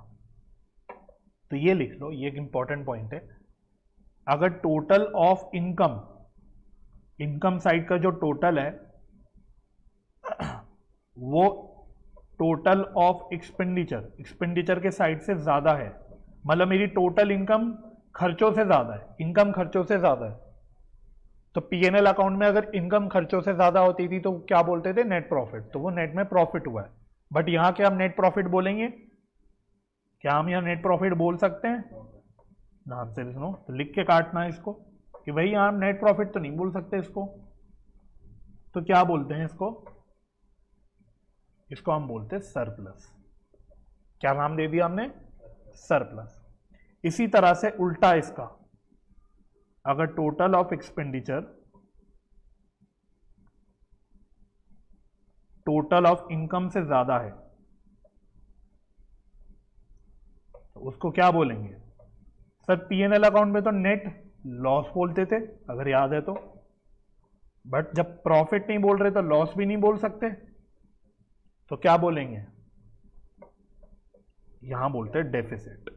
तो ये लिख लो, ये एक इंपॉर्टेंट पॉइंट है। अगर total of income, income side का जो टोटल है वो टोटल ऑफ एक्सपेंडिचर, एक्सपेंडिचर के साइड से ज्यादा है, मतलब मेरी टोटल इनकम खर्चों से ज्यादा है, इनकम खर्चों से ज्यादा है, तो पीएनएल अकाउंट में अगर इनकम खर्चों से ज्यादा होती थी तो क्या बोलते थे? Net profit. तो वो नेट में प्रॉफिट हुआ है। बट यहां क्या हम नेट प्रॉफिट बोलेंगे? क्या हम यहां नेट प्रॉफिट बोल सकते हैं? ना, आंसर इज नो। तो लिख के काटना है इसको कि भाई यहां हम नेट प्रॉफिट तो नहीं बोल सकते इसको। तो क्या बोलते हैं इसको? इसको हम बोलते हैं सरप्लस। क्या नाम दे दिया हमने? सरप्लस। इसी तरह से उल्टा इसका, अगर total of expenditure total of income से ज्यादा है तो उसको क्या बोलेंगे? सर पीएनएल अकाउंट में तो नेट लॉस बोलते थे अगर याद है तो, बट जब प्रॉफिट नहीं बोल रहे तो लॉस भी नहीं बोल सकते, तो क्या बोलेंगे? यहां बोलते हैं डेफिसिट।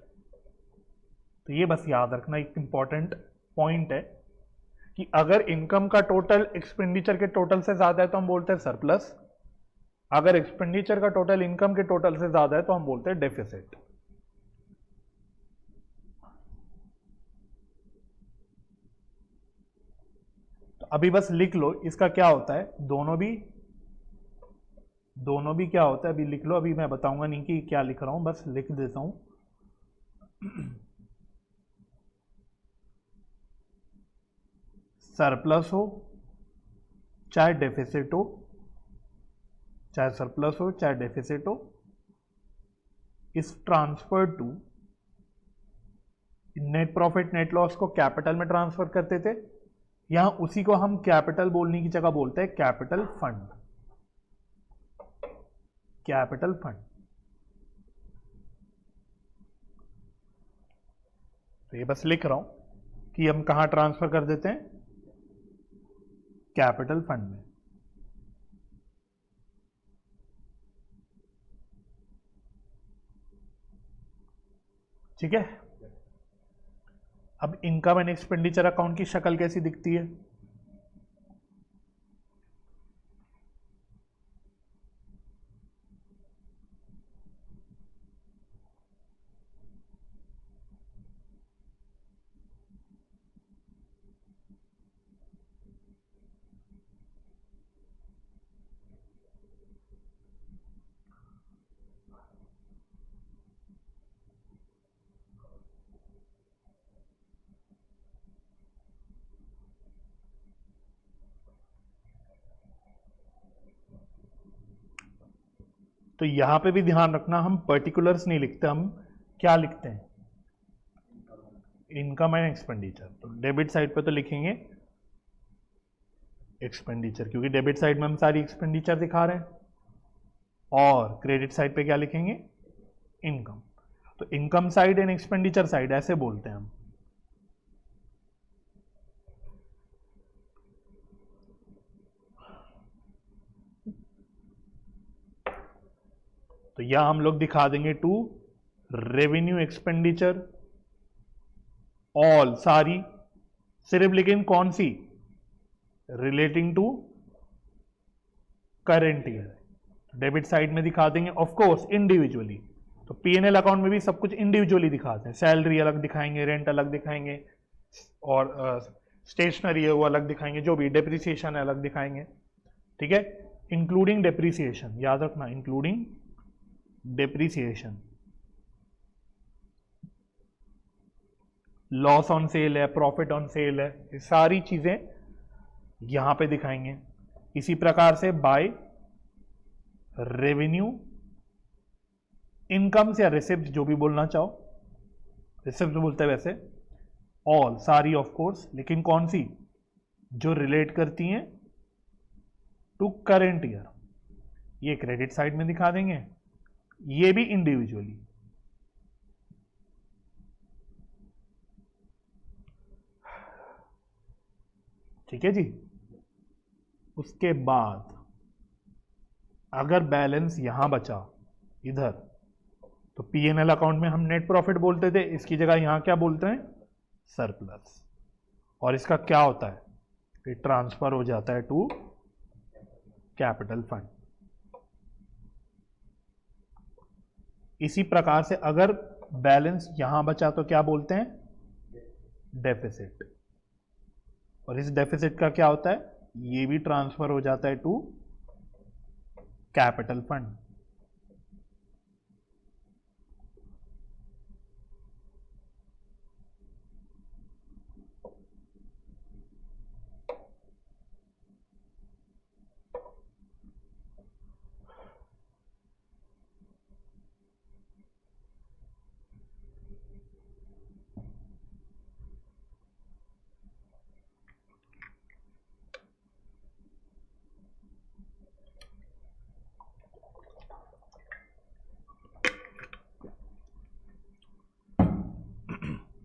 तो ये बस याद रखना, एक इंपॉर्टेंट पॉइंट है कि अगर इनकम का टोटल एक्सपेंडिचर के टोटल से ज्यादा है तो हम बोलते हैं सरप्लस, अगर एक्सपेंडिचर का टोटल इनकम के टोटल से ज्यादा है तो हम बोलते हैं डेफिसिट। तो अभी बस लिख लो इसका क्या होता है, दोनों भी क्या होता है अभी लिख लो, अभी मैं बताऊंगा नहीं कि क्या लिख रहा हूं, बस लिख देता हूं। सरप्लस हो चाहे डेफिसिट हो, चाहे सरप्लस हो चाहे डेफिसिट हो, इस transfer to net profit net loss को कैपिटल में ट्रांसफर करते थे, यहां उसी को हम कैपिटल बोलने की जगह बोलते हैं कैपिटल फंड। Capital fund. तो ये बस लिख रहा हूं कि हम कहां ट्रांसफर कर देते हैं? कैपिटल फंड में। ठीक है। अब इनकम एंड एक्सपेंडिचर अकाउंट की शक्ल कैसी दिखती है? तो यहां पे भी ध्यान रखना, हम पर्टिकुलर्स नहीं लिखते, हम क्या लिखते हैं? Income and expenditure. तो डेबिट साइड पे तो लिखेंगे एक्सपेंडिचर, क्योंकि डेबिट साइड में हम सारी एक्सपेंडिचर दिखा रहे हैं, और क्रेडिट साइड पे क्या लिखेंगे, इनकम। तो income side and expenditure side ऐसे बोलते हैं हम। तो यह हम लोग दिखा देंगे टू रेवेन्यू एक्सपेंडिचर ऑल, सारी, सिर्फ लेकिन कौन सी, relating to current year. Debit side में दिखा देंगे ऑफ कोर्स इंडिविजुअली। तो पीएनएल अकाउंट में भी सब कुछ इंडिविजुअली दिखाते हैं, सैलरी अलग दिखाएंगे, रेंट अलग दिखाएंगे, और स्टेशनरी है वो अलग दिखाएंगे, जो भी डेप्रिसिएशन है अलग दिखाएंगे, ठीक है, इंक्लूडिंग डेप्रिसिएशन, याद रखना including depreciation. Loss on sale है, प्रॉफिट ऑन सेल है, ये सारी चीजें यहां पे दिखाएंगे। इसी प्रकार से बाय रेवेन्यू, इनकम या रिसिप्ट, जो भी बोलना चाहो, रिसिप्ट बोलते हैं वैसे, ऑल, सारी ऑफ कोर्स, लेकिन कौन सी, जो रिलेट करती हैं टू करेंट ईयर, ये क्रेडिट साइड में दिखा देंगे, ये भी इंडिविजुअली। ठीक है जी। उसके बाद अगर बैलेंस यहां बचा इधर, तो पीएनएल अकाउंट में हम नेट प्रॉफिट बोलते थे, इसकी जगह यहां क्या बोलते हैं, सरप्लस। और इसका क्या होता है, ये ट्रांसफर हो जाता है टू कैपिटल फंड। इसी प्रकार से अगर बैलेंस यहां बचा तो क्या बोलते हैं, डेफिसिट। और इस डेफिसिट का क्या होता है, ये भी ट्रांसफर हो जाता है टू कैपिटल फंड।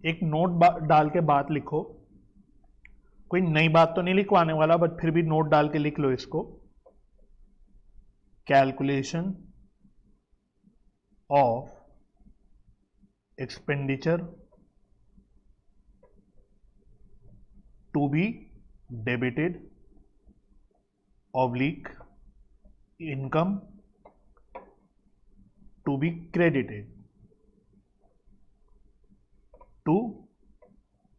एक नोट डाल के बात लिखो, कोई नई बात तो नहीं लिखवाने वाला, बट फिर भी नोट डाल के लिख लो इसको। Calculation of expenditure to be debited oblique income to be credited to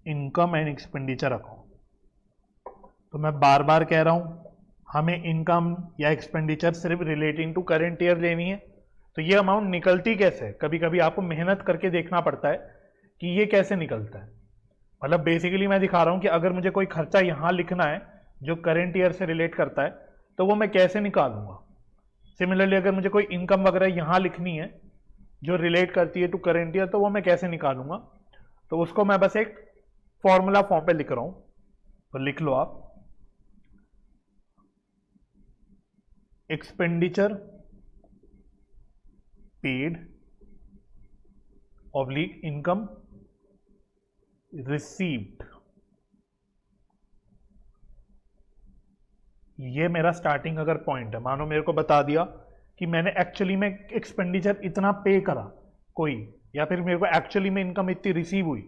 income and expenditure account. तो मैं बार बार कह रहा हूं, हमें इनकम या एक्सपेंडिचर सिर्फ रिलेटिंग टू करेंट ईयर लेनी है। तो ये अमाउंट निकलती कैसे है, कभी कभी आपको मेहनत करके देखना पड़ता है कि ये कैसे निकलता है। मतलब बेसिकली मैं दिखा रहा हूं कि अगर मुझे कोई खर्चा यहां लिखना है जो करेंट ईयर से रिलेट करता है, तो वो मैं कैसे निकालूंगा। सिमिलरली अगर मुझे कोई इनकम वगैरह यहां लिखनी है जो रिलेट करती है टू करेंट ईयर, तो वो मैं कैसे निकालूंगा। तो उसको मैं बस एक फॉर्मूला फॉर्म पे लिख रहा हूं, तो लिख लो आप, expenditure paid oblique income received. ये मेरा स्टार्टिंग अगर पॉइंट है, मानो मेरे को बता दिया कि मैंने एक्चुअली में एक्सपेंडिचर इतना पे करा कोई, या फिर मेरे को एक्चुअली में इनकम इतनी रिसीव हुई।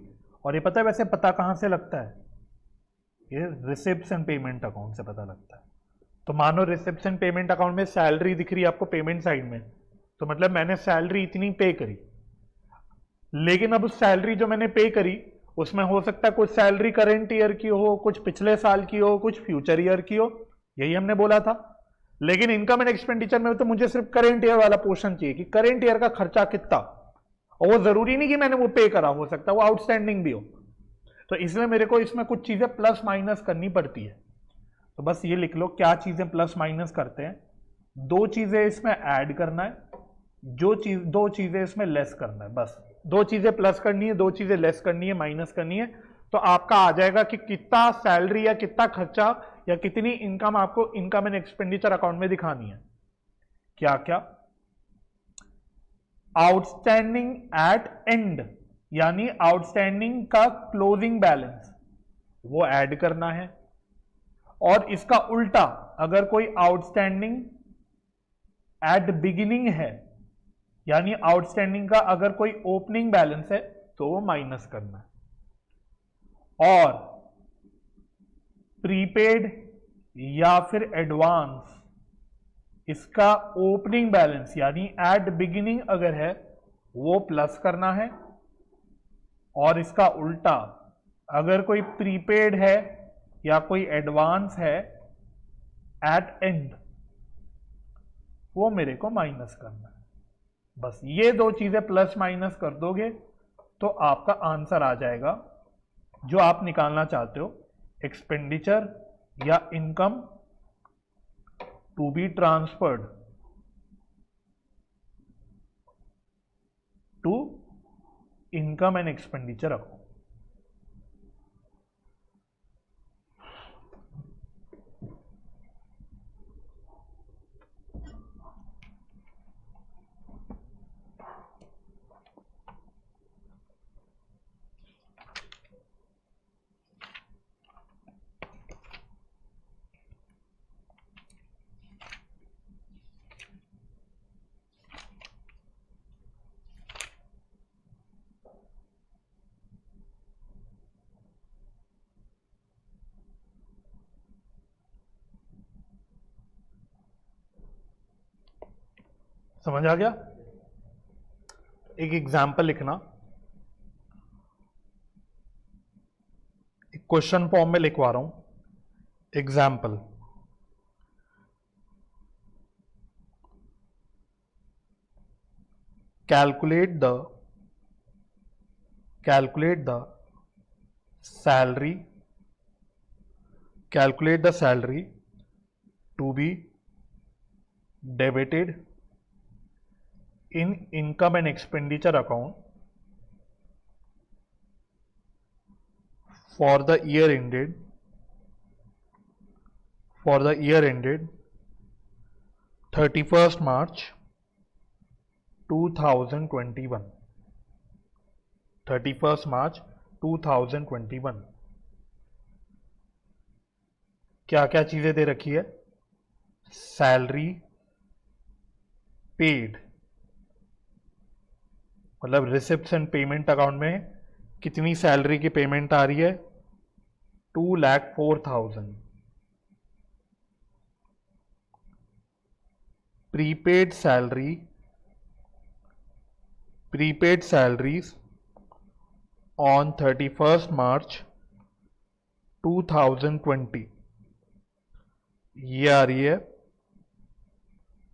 और ये पता है वैसे पता कहां से लगता है, ये रिसिप्ट्स एंड पेमेंट अकाउंट से पता लगता है। तो मानो रिसिप्ट्स एंड पेमेंट अकाउंट में सैलरी दिख रही है आपको पेमेंट साइड में, तो मतलब मैंने सैलरी इतनी पे करी, लेकिन अब उस सैलरी जो मैंने पे करी उसमें हो सकता है कुछ सैलरी करेंट ईयर की हो, कुछ पिछले साल की हो, कुछ फ्यूचर ईयर की हो, यही हमने बोला था। लेकिन इनकम एंड एक्सपेंडिचर में तो मुझे सिर्फ करेंट ईयर वाला पोर्शन चाहिए कि करेंट ईयर का खर्चा कितना, और वो जरूरी नहीं कि मैंने वो पे करा, हो सकता है वो आउटस्टैंडिंग भी हो। तो इसलिए मेरे को इसमें कुछ चीजें प्लस माइनस करनी पड़ती है। तो बस ये लिख लो क्या चीजें प्लस माइनस करते हैं। दो चीजें इसमें ऐड करना है, दो चीजें इसमें लेस करना है, बस। दो चीजें प्लस करनी है, दो चीजें लेस करनी है, माइनस करनी है, तो आपका आ जाएगा कि कितना सैलरी या कितना खर्चा या कितनी इनकम आपको इनकम एंड एक्सपेंडिचर अकाउंट में दिखानी है। क्या क्या? आउटस्टैंडिंग एट एंड, यानी आउटस्टैंडिंग का क्लोजिंग बैलेंस वो ऐड करना है, और इसका उल्टा अगर कोई आउटस्टैंडिंग एट बिगिनिंग है, यानी आउटस्टैंडिंग का अगर कोई ओपनिंग बैलेंस है तो वो माइनस करना है। और प्रीपेड या फिर एडवांस, इसका ओपनिंग बैलेंस यानी एट बिगिनिंग अगर है वो प्लस करना है, और इसका उल्टा अगर कोई प्रीपेड है या कोई एडवांस है एट एंड वो मेरे को माइनस करना है। बस ये दो चीजें प्लस माइनस कर दोगे तो आपका आंसर आ जाएगा जो आप निकालना चाहते हो, एक्सपेंडिचर या income to be transferred to income and expenditure account. समझ आ गया? एक एग्जाम्पल लिखना, एक क्वेश्चन फॉर्म में लिखवा रहा हूं। Example, calculate the salary to be debited in income and expenditure account for the year ended 31st March 2021। 31st March 2021 क्या क्या चीजें दे रखी है? सैलरी पेड, मतलब रिसिप्ट्स एंड पेमेंट अकाउंट में कितनी सैलरी की पेमेंट आ रही है? 2,04,000। Prepaid salaries on 31st March 2020 ये आ रही है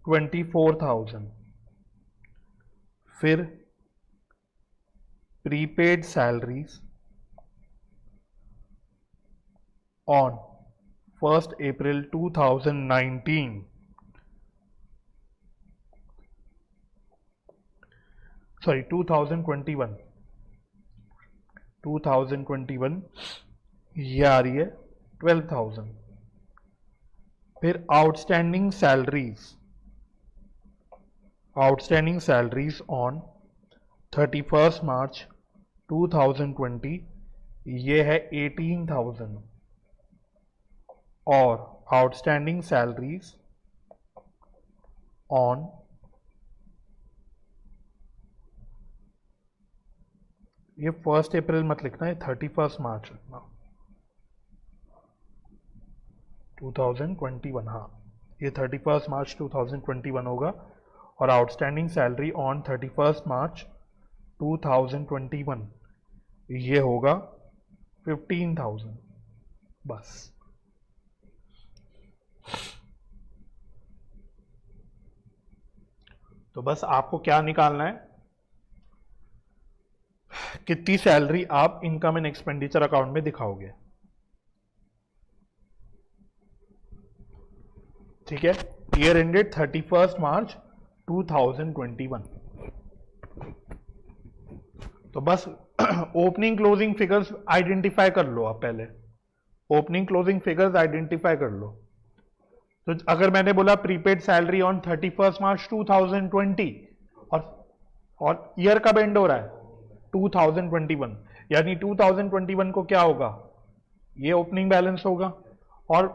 24,000। फिर prepaid salaries on 1st April 2019 sorry 2021 ये आ रही है 12,000। फिर outstanding salaries on 31st March 2020 ये है 18,000। और आउटस्टैंडिंग सैलरीज ऑन ये 1st April मत लिखना, ये 31st March लिखना, 2021। हाँ, ये 31st March 2021 होगा। और outstanding salary on 31st March 2021 ये होगा 15,000। बस तो बस आपको क्या निकालना है? कितनी सैलरी आप इनकम एंड एक्सपेंडिचर अकाउंट में दिखाओगे। ठीक है, ईयर एंडेड 31st March 2021। तो बस ओपनिंग क्लोजिंग फिगर्स आइडेंटिफाई कर लो आप पहले, ओपनिंग क्लोजिंग फिगर्स आइडेंटिफाई कर लो। तो अगर मैंने बोला प्रीपेड सैलरी ऑन 31 मार्च 2020 और ईयर कब एंड हो रहा है 2021, यानी 2021 को क्या होगा, ये ओपनिंग बैलेंस होगा। और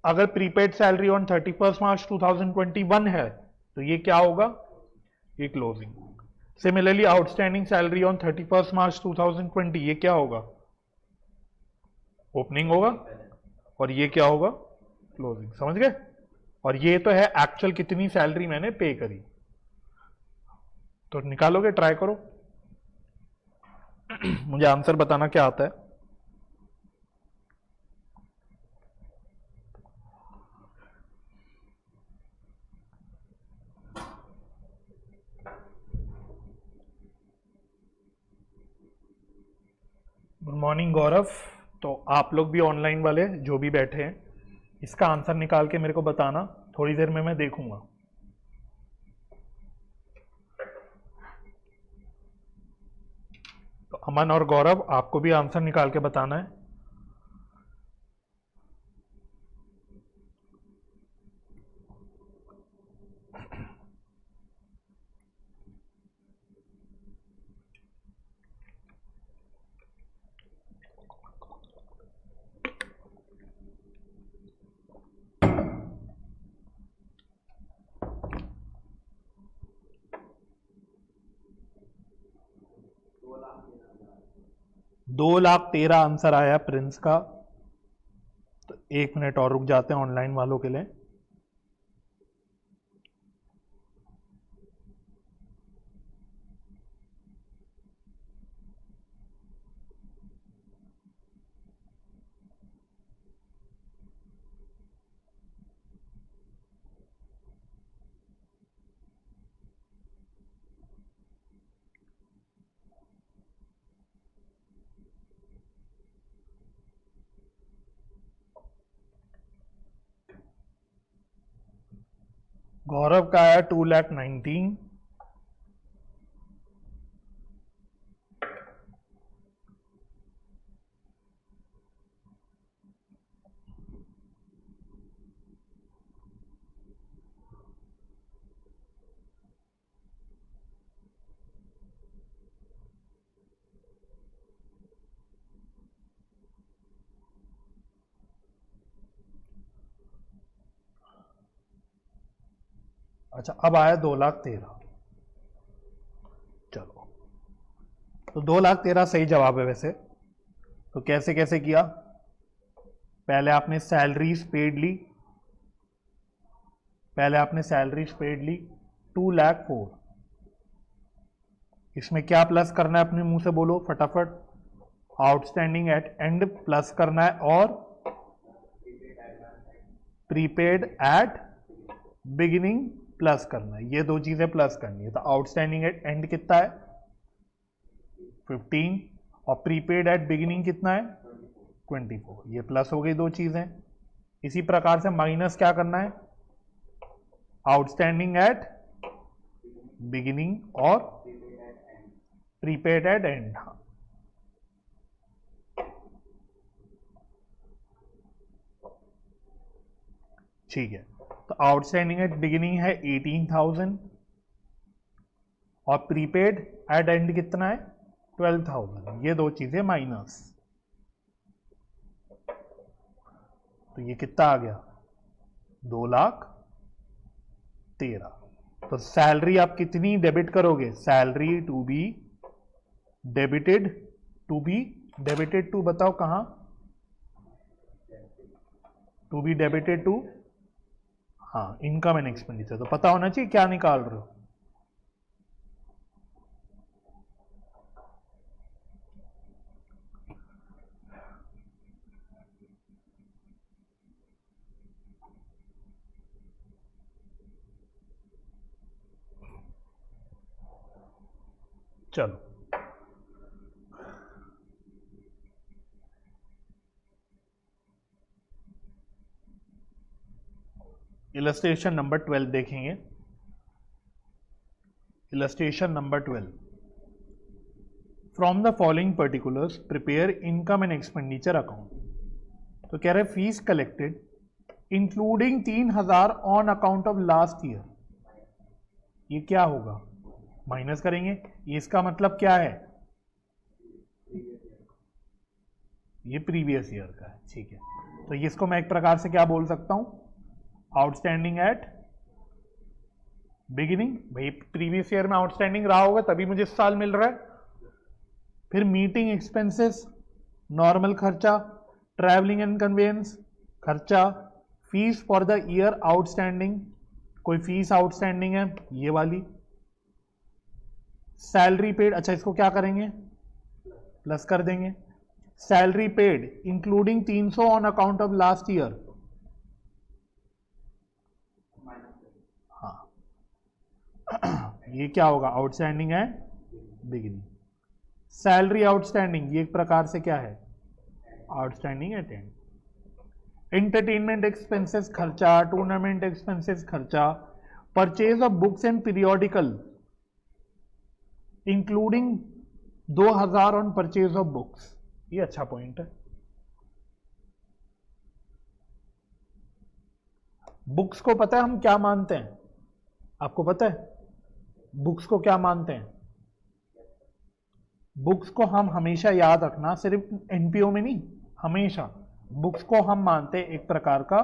अगर प्रीपेड सैलरी ऑन 31 मार्च 2021 है तो ये क्या होगा, ये closing. Similarly outstanding salary on 31 मार्च 2020 ये क्या होगा, ओपनिंग होगा, और ये क्या होगा, क्लोजिंग। समझ गए? और ये तो है एक्चुअल कितनी सैलरी मैंने पे करी। तो निकालोगे, ट्राई करो। मुझे आंसर बताना क्या आता है। गुड मॉर्निंग गौरव। तो आप लोग भी ऑनलाइन वाले जो भी बैठे हैं, इसका आंसर निकाल के मेरे को बताना, थोड़ी देर में मैं देखूंगा। तो अमन और गौरव आपको भी आंसर निकाल के बताना है। दो लाख 13 आंसर आया प्रिंस का। तो 1 मिनट और रुक जाते हैं ऑनलाइन वालों के लिए। गौरव का आया 2,19,000। अच्छा, अब आया 2,13,000। चलो, तो 2,13,000 सही जवाब है वैसे। तो कैसे कैसे किया, पहले आपने सैलरीज पेड ली, पहले आपने सैलरीज पेड ली 2,04,000। इसमें क्या प्लस करना है अपने मुंह से बोलो फटाफट, आउटस्टैंडिंग एट एंड प्लस करना है, और प्रीपेड एट बिगिनिंग प्लस करना है। ये दो चीजें प्लस करनी है। तो आउटस्टैंडिंग एट एंड कितना है 15, और प्रीपेड एट बिगिनिंग कितना है 24। ये प्लस हो गई दो चीजें। इसी प्रकार से माइनस क्या करना है, आउटस्टैंडिंग एट बिगिनिंग और प्रीपेड एट एंड। ठीक है, तो आउटस्टैंडिंग एट बिगिनिंग है 18,000 और प्रीपेड एट एंड कितना है 12,000। ये दो चीजें माइनस, तो ये कितना आ गया 2,13,000। तो सैलरी आप कितनी डेबिट करोगे, salary to be debited, to be debited to, बताओ कहां, टू बी डेबिटेड टू, हाँ इनकम एंड एक्सपेंडिचर। तो पता होना चाहिए क्या निकाल रहे हो। चलो, इलस्ट्रेशन नंबर 12 देखेंगे। Illustration number 12, from the following particulars prepare income and expenditure account. तो कह रहे fees collected including 3000 on account of last year, ये क्या होगा, माइनस करेंगे। ये इसका मतलब क्या है, ये प्रीवियस ईयर का है, ठीक है। तो इसको मैं एक प्रकार से क्या बोल सकता हूं, आउटस्टैंडिंग एट बिगिनिंग। भाई प्रीवियस ईयर में आउटस्टैंडिंग रहा होगा तभी मुझे इस साल मिल रहा है। फिर मीटिंग एक्सपेंसेस, नॉर्मल खर्चा, ट्रैवलिंग एंड कन्वेंस खर्चा, fees for the year outstanding, कोई फीस आउटस्टैंडिंग है ये वाली, सैलरी पेड, अच्छा इसको क्या करेंगे, प्लस कर देंगे। Salary paid including 300 on account of last year, हाँ ये क्या होगा, आउटस्टैंडिंग है बिगिनिंग। सैलरी आउटस्टैंडिंग ये एक प्रकार से क्या है, outstanding at and. Entertainment expenses खर्चा, टूर्नामेंट एक्सपेंसेस खर्चा, purchase of books and periodical including 2000 on purchase of books, ये अच्छा पॉइंट है। बुक्स को पता है हम क्या मानते हैं, आपको पता है बुक्स को क्या मानते हैं? बुक्स को हम हमेशा याद रखना, सिर्फ एनपीओ में नहीं, हमेशा बुक्स को हम मानते हैं एक प्रकार का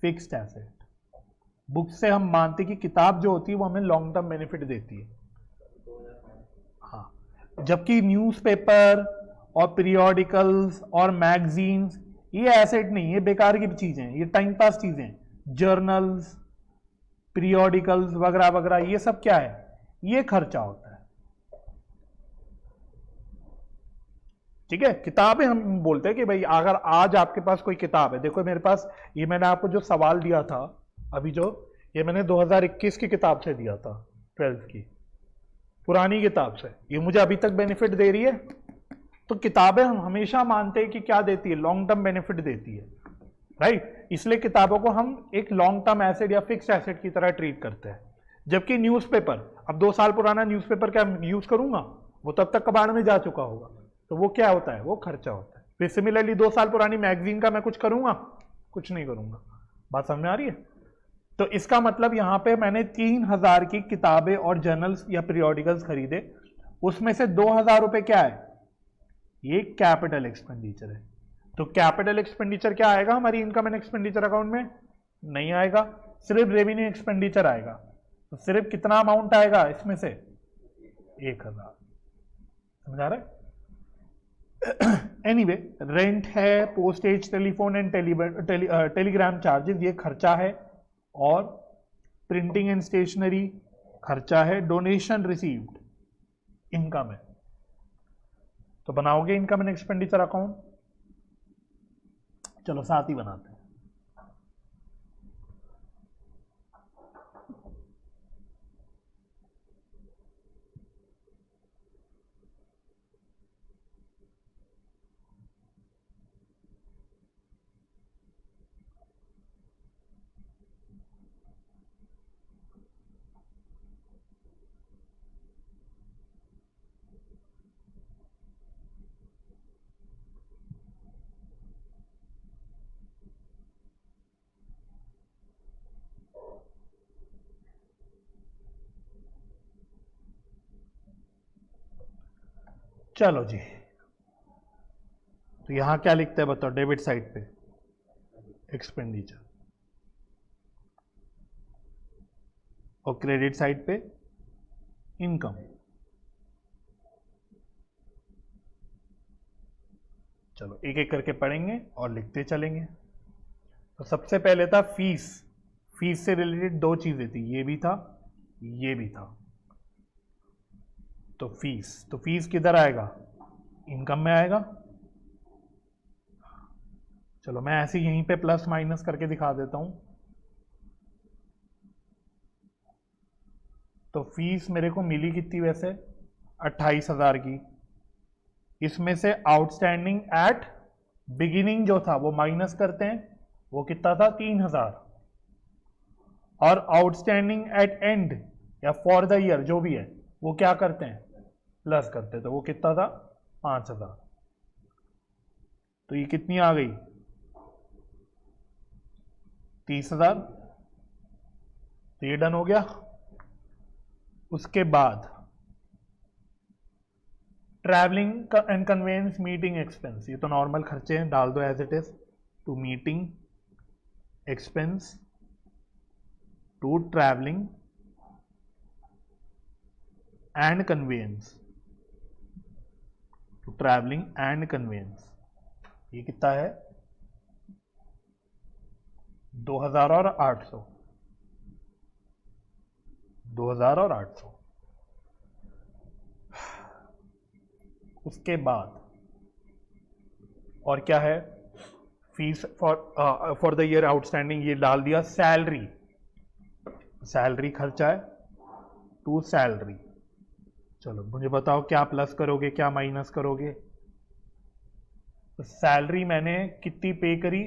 फिक्स्ड एसेट। बुक्स से हम मानते कि किताब जो होती है वो हमें लॉन्ग टर्म बेनिफिट देती है, हाँ। जबकि न्यूज़पेपर और पीरियोडिकल्स और मैगजीन्स ये एसेट नहीं, ये बेकार की चीजें हैं, ये टाइम पास चीजें हैं। जर्नल्स, पीरियोडिकल्स वगैरह वगैरह ये सब क्या है, ये खर्चा होता है, ठीक है। किताबें हम बोलते हैं कि भाई अगर आज आपके पास कोई किताब है, देखो मेरे पास ये मैंने आपको जो सवाल दिया था अभी, जो ये मैंने 2021 की किताब से दिया था, 12th की पुरानी किताब से, ये मुझे अभी तक बेनिफिट दे रही है। तो किताबें हम हमेशा मानते हैं कि क्या देती है, लॉन्ग टर्म बेनिफिट देती है, राइट। इसलिए किताबों को हम एक लॉन्ग टर्म एसेट या फिक्स एसेट की तरह ट्रीट करते हैं। जबकि न्यूज़पेपर, अब 2 साल पुराना न्यूज़पेपर क्या यूज करूंगा, वो तब तक कबाड़ में जा चुका होगा, तो वो क्या होता है, वो खर्चा होता है। फिर सिमिलरली 2 साल पुरानी मैगजीन का मैं कुछ करूंगा, कुछ नहीं करूंगा, बात समझ में आ रही है। तो इसका मतलब यहां पे मैंने 3000 की किताबें और जर्नल्स या पीरियोडिकल्स खरीदे, उसमें से 2000 रुपए क्या है, ये कैपिटल एक्सपेंडिचर है। तो कैपिटल एक्सपेंडिचर क्या आएगा हमारी इनकम एंड एक्सपेंडिचर अकाउंट में, नहीं आएगा, सिर्फ रेवेन्यू एक्सपेंडिचर आएगा। तो सिर्फ कितना अमाउंट आएगा इसमें से, 1000, समझा रहे। एनीवे, रेंट है, postage, telephone and Telegram charges ये खर्चा है, और प्रिंटिंग एंड स्टेशनरी खर्चा है, डोनेशन रिसीव्ड इनकम है। तो बनाओगे इनकम एंड एक्सपेंडिचर अकाउंट, चलो साथ ही बनाते हैं। चलो जी, तो यहां क्या लिखते हैं बताओ, डेबिट साइड पे एक्सपेंडिचर और क्रेडिट साइड पे इनकम। चलो एक एक करके पढ़ेंगे और लिखते चलेंगे। तो सबसे पहले था फीस। फीस से रिलेटेड 2 चीजें थी, ये भी था, ये भी था। तो फीस किधर आएगा, इनकम में आएगा। चलो मैं ऐसे यहीं पे प्लस माइनस करके दिखा देता हूं। तो फीस मेरे को मिली कितनी वैसे, 28,000 की। इसमें से आउटस्टैंडिंग एट बिगिनिंग जो था वो माइनस करते हैं, वो कितना था, 3,000। और आउटस्टैंडिंग एट एंड या फॉर द ईयर जो भी है वो क्या करते हैं, प्लस करते तो वो कितना था 5,000। तो ये कितनी आ गई 30,000। तो ये डन हो गया। उसके बाद travelling and conveyance meeting expense, ये तो नॉर्मल खर्चे हैं, डाल दो as it is. To meeting expense to travelling and conveyance, to travelling and conveyance, ये कितना है 2,000 और 800, 2,000 और 800। उसके बाद और क्या है, fees for the year outstanding, ये डाल दिया। सैलरी, सैलरी खर्चा है टू सैलरी। चलो मुझे बताओ क्या प्लस करोगे क्या माइनस करोगे। तो सैलरी मैंने कितनी पे करी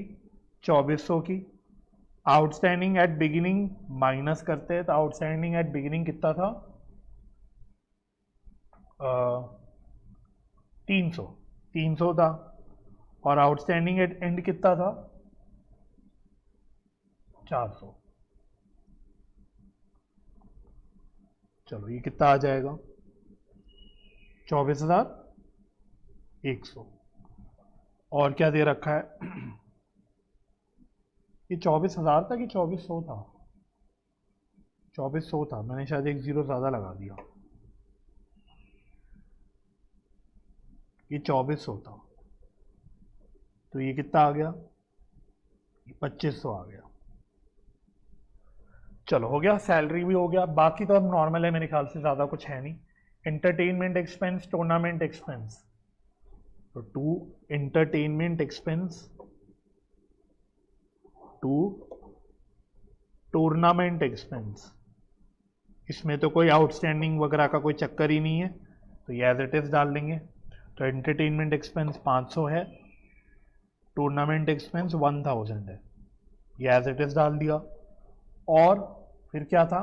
2400 की। आउटस्टैंडिंग एट बिगिनिंग माइनस करते हैं, तो आउटस्टैंडिंग एट बिगिनिंग कितना था 300 था। और आउटस्टैंडिंग एट एंड कितना था 400। चलो ये कितना आ जाएगा 24,100। और क्या दे रखा है ये 24,000 था कि 2400 था, 2400 था, मैंने शायद एक जीरो ज़्यादा लगा दिया। ये 2400 था, तो ये कितना आ गया 2500 आ गया। चलो हो गया, सैलरी भी हो गया। बाकी तो अब नॉर्मल है मेरे ख्याल से, ज़्यादा कुछ है नहीं। एंटरटेनमेंट एक्सपेंस, टूर्नामेंट एक्सपेंस, तो to entertainment expense to tournament expense, इसमें तो कोई आउटस्टैंडिंग वगैरह का कोई चक्कर ही नहीं है, तो ये एज इट इज डाल देंगे। तो एंटरटेनमेंट एक्सपेंस 500 है, टूर्नामेंट एक्सपेंस 1000 है, ये एज इट इज डाल दिया। और फिर क्या था,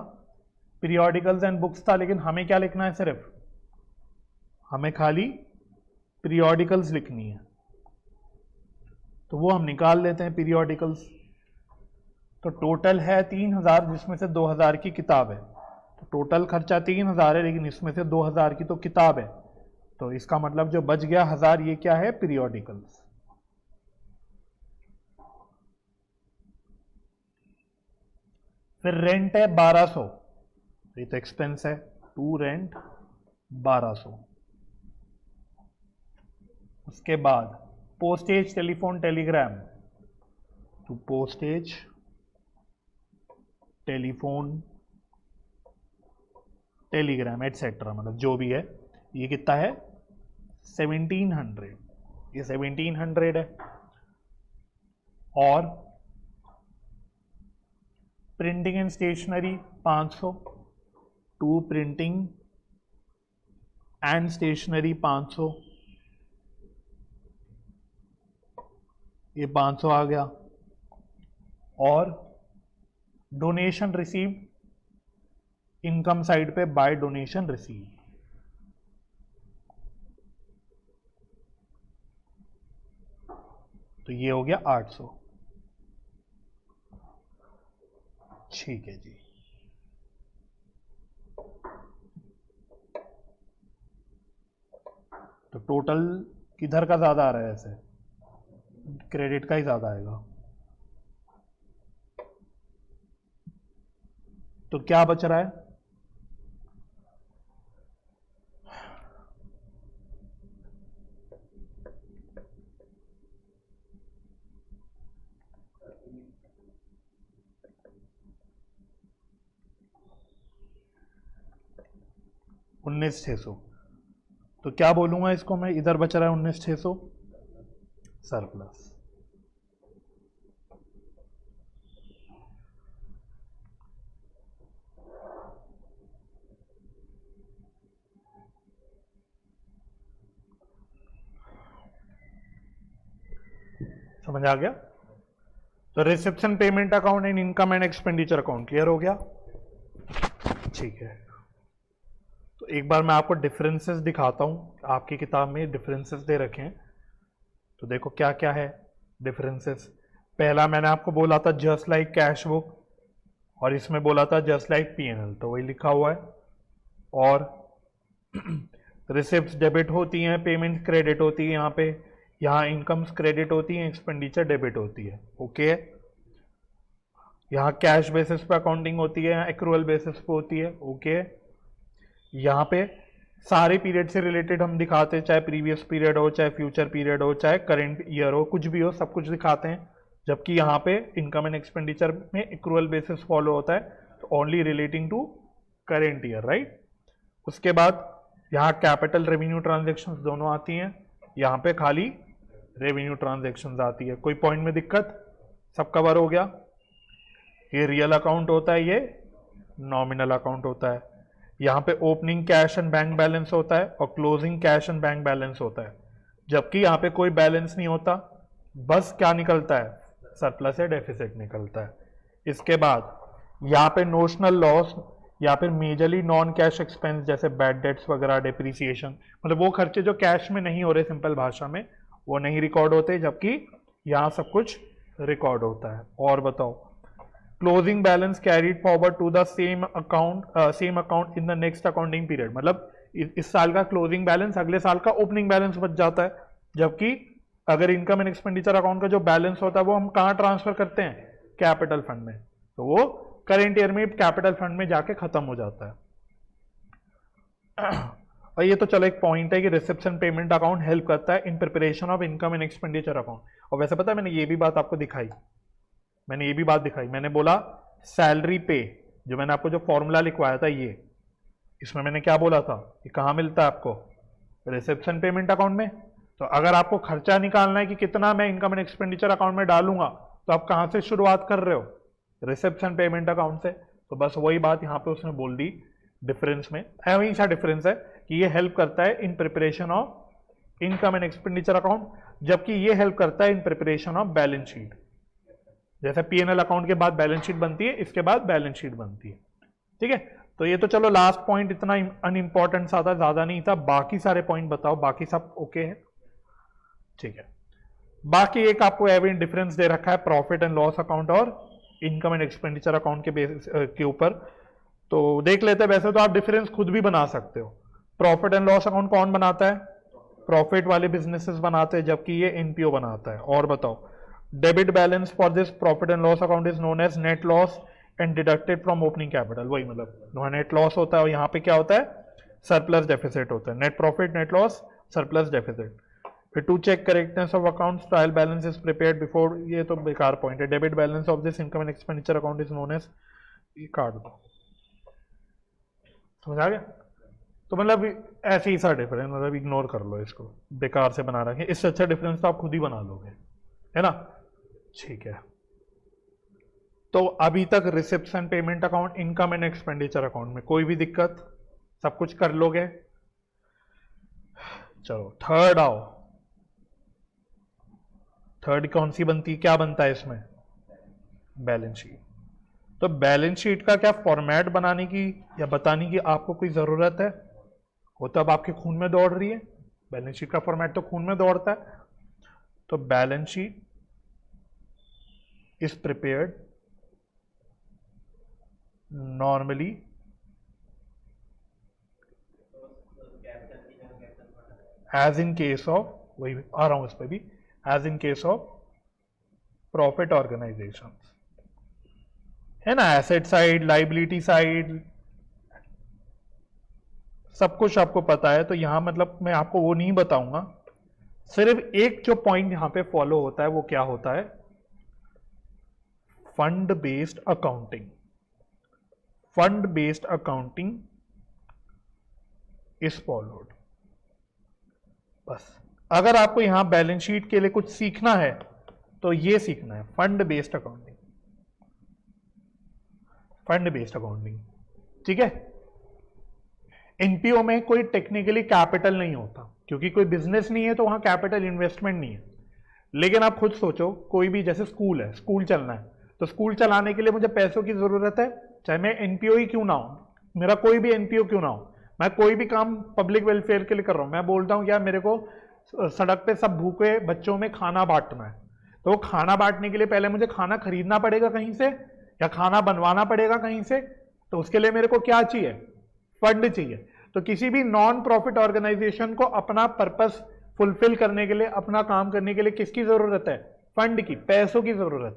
पीरियोडिकल्स एंड बुक्स था, लेकिन हमें क्या लिखना है, सिर्फ हमें खाली पीरियोडिकल्स लिखनी है, तो वो हम निकाल लेते हैं पीरियोडिकल्स। तो टोटल है 3,000, जिसमें से 2,000 की किताब है। तो टोटल खर्चा 3,000 है, लेकिन इसमें से 2,000 की तो किताब है, तो इसका मतलब जो बच गया 1,000, ये क्या है पीरियोडिकल्स। फिर रेंट है 1200, ये तो एक्सपेंस है, टू रेंट 1200। उसके बाद पोस्टेज, टेलीफोन, टेलीग्राम, तो पोस्टेज, टेलीफोन, टेलीग्राम एटसेट्रा, मतलब जो भी है, ये कितना है 1700, ये 1700 है। और printing and stationery 500, to printing and stationery 500, ये 500 आ गया। और डोनेशन रिसीव, इनकम साइड पे बाय डोनेशन रिसीव, तो ये हो गया 800। ठीक है जी। तो टोटल किधर का ज्यादा आ रहा है, ऐसे क्रेडिट का ही ज्यादा आएगा। तो क्या बच रहा है, $19,600। तो क्या बोलूंगा इसको मैं, इधर बच रहा है 19,600 सरप्लस। समझ आ गया। तो reception, payment account and income and expenditure account clear हो गया। ठीक है, तो एक बार मैं आपको डिफरेंसेस दिखाता हूँ, आपकी किताब में डिफरेंसेस दे रखे हैं, तो देखो क्या क्या है डिफरेंसेस। पहला मैंने आपको बोला था जस्ट लाइक कैश बुक, और इसमें बोला था जस्ट लाइक P&L, तो वही लिखा हुआ है। और रिसिप्ट डेबिट होती हैं, पेमेंट क्रेडिट होती है, यहाँ इनकम्स क्रेडिट होती हैं, एक्सपेंडिचर डेबिट होती है। ओके, यहाँ कैश बेसिस पे अकाउंटिंग होती है, यहाँ एक्रूअल बेसिस पे होती है। ओके, यहाँ पे सारे पीरियड से रिलेटेड हम दिखाते हैं, चाहे प्रीवियस पीरियड हो, चाहे फ्यूचर पीरियड हो, चाहे करंट ईयर हो, कुछ भी हो, सब कुछ दिखाते हैं। जबकि यहाँ पे इनकम एंड एक्सपेंडिचर में एक्रूअल बेसिस फॉलो होता है, तो only relating to current year, right. उसके बाद यहाँ कैपिटल रेवेन्यू ट्रांजेक्शन्स दोनों आती हैं, यहाँ पे खाली रेवेन्यू ट्रांजेक्शन्स आती है। कोई पॉइंट में दिक्कत? सब कवर हो गया। ये रियल अकाउंट होता है, ये नॉमिनल अकाउंट होता है। यहाँ पे opening cash and bank balance होता है और closing cash and bank balance होता है, जबकि यहाँ पे कोई बैलेंस नहीं होता, बस क्या निकलता है, सरप्लस या डेफिसिट निकलता है। इसके बाद यहाँ पे नोशनल लॉस या फिर मेजरली नॉन कैश एक्सपेंस जैसे बैड डेट्स वगैरह, डेप्रीसिएशन, मतलब वो खर्चे जो कैश में नहीं हो रहे, सिंपल भाषा में वो नहीं रिकॉर्ड होते, जबकि यहाँ सब कुछ रिकॉर्ड होता है। और बताओ, closing balance carried forward to the same account in the next accounting period, मतलब इस साल का क्लोजिंग बैलेंस अगले साल का ओपनिंग बैलेंस बच जाता है। जबकि अगर इनकम एंड एक्सपेंडिचर अकाउंट का जो बैलेंस होता है वो हम कहाँ ट्रांसफर करते हैं, कैपिटल फंड में, तो वो करेंट ईयर में कैपिटल फंड में जाके खत्म हो जाता है। और ये तो चलो एक पॉइंट है कि रिसेप्शन पेमेंट अकाउंट हेल्प करता है in preparation of income and expenditure account. और वैसे पता है मैंने ये भी बात आपको दिखाई, मैंने बोला सैलरी पे, जो मैंने आपको जो फॉर्मूला लिखवाया था ये, इसमें मैंने क्या बोला था कि कहाँ मिलता है आपको, रिसेप्शन पेमेंट अकाउंट में। तो अगर आपको खर्चा निकालना है कि कितना मैं इनकम एंड एक्सपेंडिचर अकाउंट में डालूंगा, तो आप कहाँ से शुरुआत कर रहे हो, रिसेप्शन पेमेंट अकाउंट से। तो बस वही बात यहाँ पे उसने बोल दी डिफरेंस में, वही सा डिफरेंस है कि ये हेल्प करता है in preparation of income and expenditure account, जबकि ये हेल्प करता है in preparation of balance sheet. जैसे P&L अकाउंट के बाद बैलेंस शीट बनती है, इसके बाद बैलेंस शीट बनती है। ठीक है, तो ये तो चलो लास्ट पॉइंट इतना अनइम्पॉर्टेंट सा था, ज्यादा नहीं था। बाकी सारे पॉइंट बताओ, बाकी सब ओके है? ठीक है, बाकी एक आपको एविडेंट डिफरेंस दे रखा है प्रॉफिट एंड लॉस अकाउंट और इनकम एंड एक्सपेंडिचर अकाउंट के बेसिस के ऊपर, तो देख लेते हैं। वैसे तो आप डिफरेंस खुद भी बना सकते हो। प्रॉफिट एंड लॉस अकाउंट कौन बनाता है, प्रॉफिट वाले बिजनेसेस बनाते हैं, जबकि ये एनपीओ बनाता है। और बताओ, debit balance for this profit and loss account is known as net loss and deducted from opening capital. वही मतलब नेट लॉस होता है और यहाँ पे क्या होता है, सरप्लस डेफिसिट होता है। Net profit, net loss, surplus deficit. फिर to check correctness of accounts, trial balance is prepared before, ये तो बेकार पॉइंट है। Debit balance of this income and expenditure account is known as, ये काट दो, समझ आ गया? तो मतलब ऐसे ही सा डिफरेंस, मतलब इग्नोर कर लो इसको, बेकार से बना रखे। इससे अच्छा डिफरेंस तो आप खुद ही बना लोगे, है ना? ठीक है, तो अभी तक reception payment account, income and expenditure account में कोई भी दिक्कत, सब कुछ कर लोगे? चलो थर्ड आओ। थर्ड कौन सी बनती, क्या बनता है इसमें, बैलेंस शीट। तो बैलेंस शीट का क्या फॉर्मेट बनाने की या बताने की आपको कोई जरूरत है? वो तो अब आपके खून में दौड़ रही है, बैलेंस शीट का फॉर्मेट तो खून में दौड़ता है। तो balance sheet is prepared normally as in case of, वही आ रहा हूं इस पे भी, as in case of profit organizations, है ना? एसेट साइड, लाइबिलिटी साइड, सब कुछ आपको पता है। तो यहां मतलब मैं आपको वो नहीं बताऊंगा, सिर्फ एक जो पॉइंट यहां पे फॉलो होता है वो क्या होता है, fund based accounting. Fund based accounting is followed. बस अगर आपको यहां बैलेंस शीट के लिए कुछ सीखना है तो ये सीखना है, fund based accounting. Fund based accounting, ठीक है? एनपीओ में कोई टेक्निकली कैपिटल नहीं होता, क्योंकि कोई बिजनेस नहीं है तो वहां कैपिटल इन्वेस्टमेंट नहीं है। लेकिन आप खुद सोचो, कोई भी जैसे स्कूल है, स्कूल चलना है, तो स्कूल चलाने के लिए मुझे पैसों की जरूरत है, चाहे मैं एनपीओ ही क्यों ना हो, मेरा कोई भी एनपीओ क्यों ना हो, मैं कोई भी काम पब्लिक वेलफेयर के लिए कर रहा हूं, मैं बोलता हूं यार मेरे को सड़क पे सब भूखे बच्चों में खाना बांटना है, तो खाना बांटने के लिए पहले मुझे खाना खरीदना पड़ेगा कहीं से या खाना बनवाना पड़ेगा कहीं से, तो उसके लिए मेरे को क्या चाहिए, फंड चाहिए। तो किसी भी नॉन प्रॉफिट ऑर्गेनाइजेशन को अपना पर्पस फुलफिल करने के लिए, अपना काम करने के लिए किसकी जरूरत है, फंड की, पैसों की जरूरत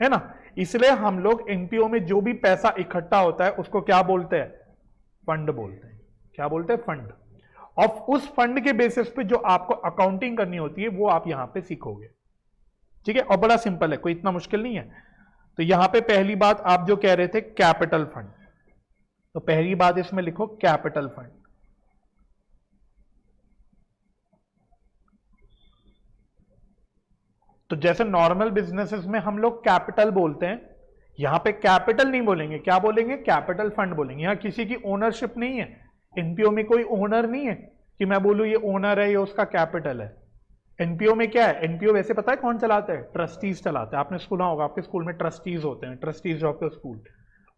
है ना। इसलिए हम लोग एनपीओ में जो भी पैसा इकट्ठा होता है उसको क्या बोलते हैं, फंड बोलते हैं। क्या बोलते हैं, फंड। और उस फंड के बेसिस पे जो आपको अकाउंटिंग करनी होती है वो आप यहां पे सीखोगे, ठीक है। और बड़ा सिंपल है, कोई इतना मुश्किल नहीं है। तो यहां पे पहली बात आप जो कह रहे थे कैपिटल फंड, तो पहली बात इसमें लिखो कैपिटल फंड। तो जैसे नॉर्मल बिजनेसेस में हम लोग कैपिटल बोलते हैं, यहां पे कैपिटल नहीं बोलेंगे, क्या बोलेंगे, कैपिटल फंड बोलेंगे। यहां किसी की ओनरशिप नहीं है, एनपीओ में कोई ओनर नहीं है कि मैं बोलूं ये ओनर है, ये उसका कैपिटल है। एनपीओ में क्या है, एनपीओ वैसे पता है कौन चलाते हैं, ट्रस्टीज चलाते हैं। आपने सुना होगा, आपके स्कूल में ट्रस्टीज होते हैं, ट्रस्टीज ऑफ द स्कूल,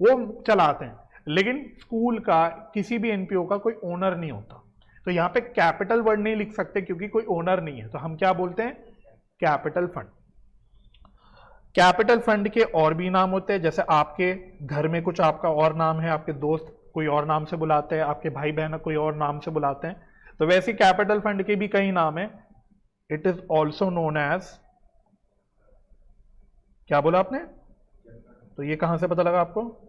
वो चलाते हैं। लेकिन स्कूल का, किसी भी एनपीओ का कोई ओनर नहीं होता। तो यहां पे कैपिटल वर्ड नहीं लिख सकते क्योंकि कोई ओनर नहीं है, तो हम क्या बोलते हैं, कैपिटल फंड। कैपिटल फंड के और भी नाम होते हैं, जैसे आपके घर में कुछ आपका और नाम है, आपके दोस्त कोई और नाम से बुलाते हैं, आपके भाई बहन कोई और नाम से बुलाते हैं, तो वैसे कैपिटल फंड के भी कई नाम है। It is also known as, क्या बोला आपने, तो ये कहां से पता लगा आपको,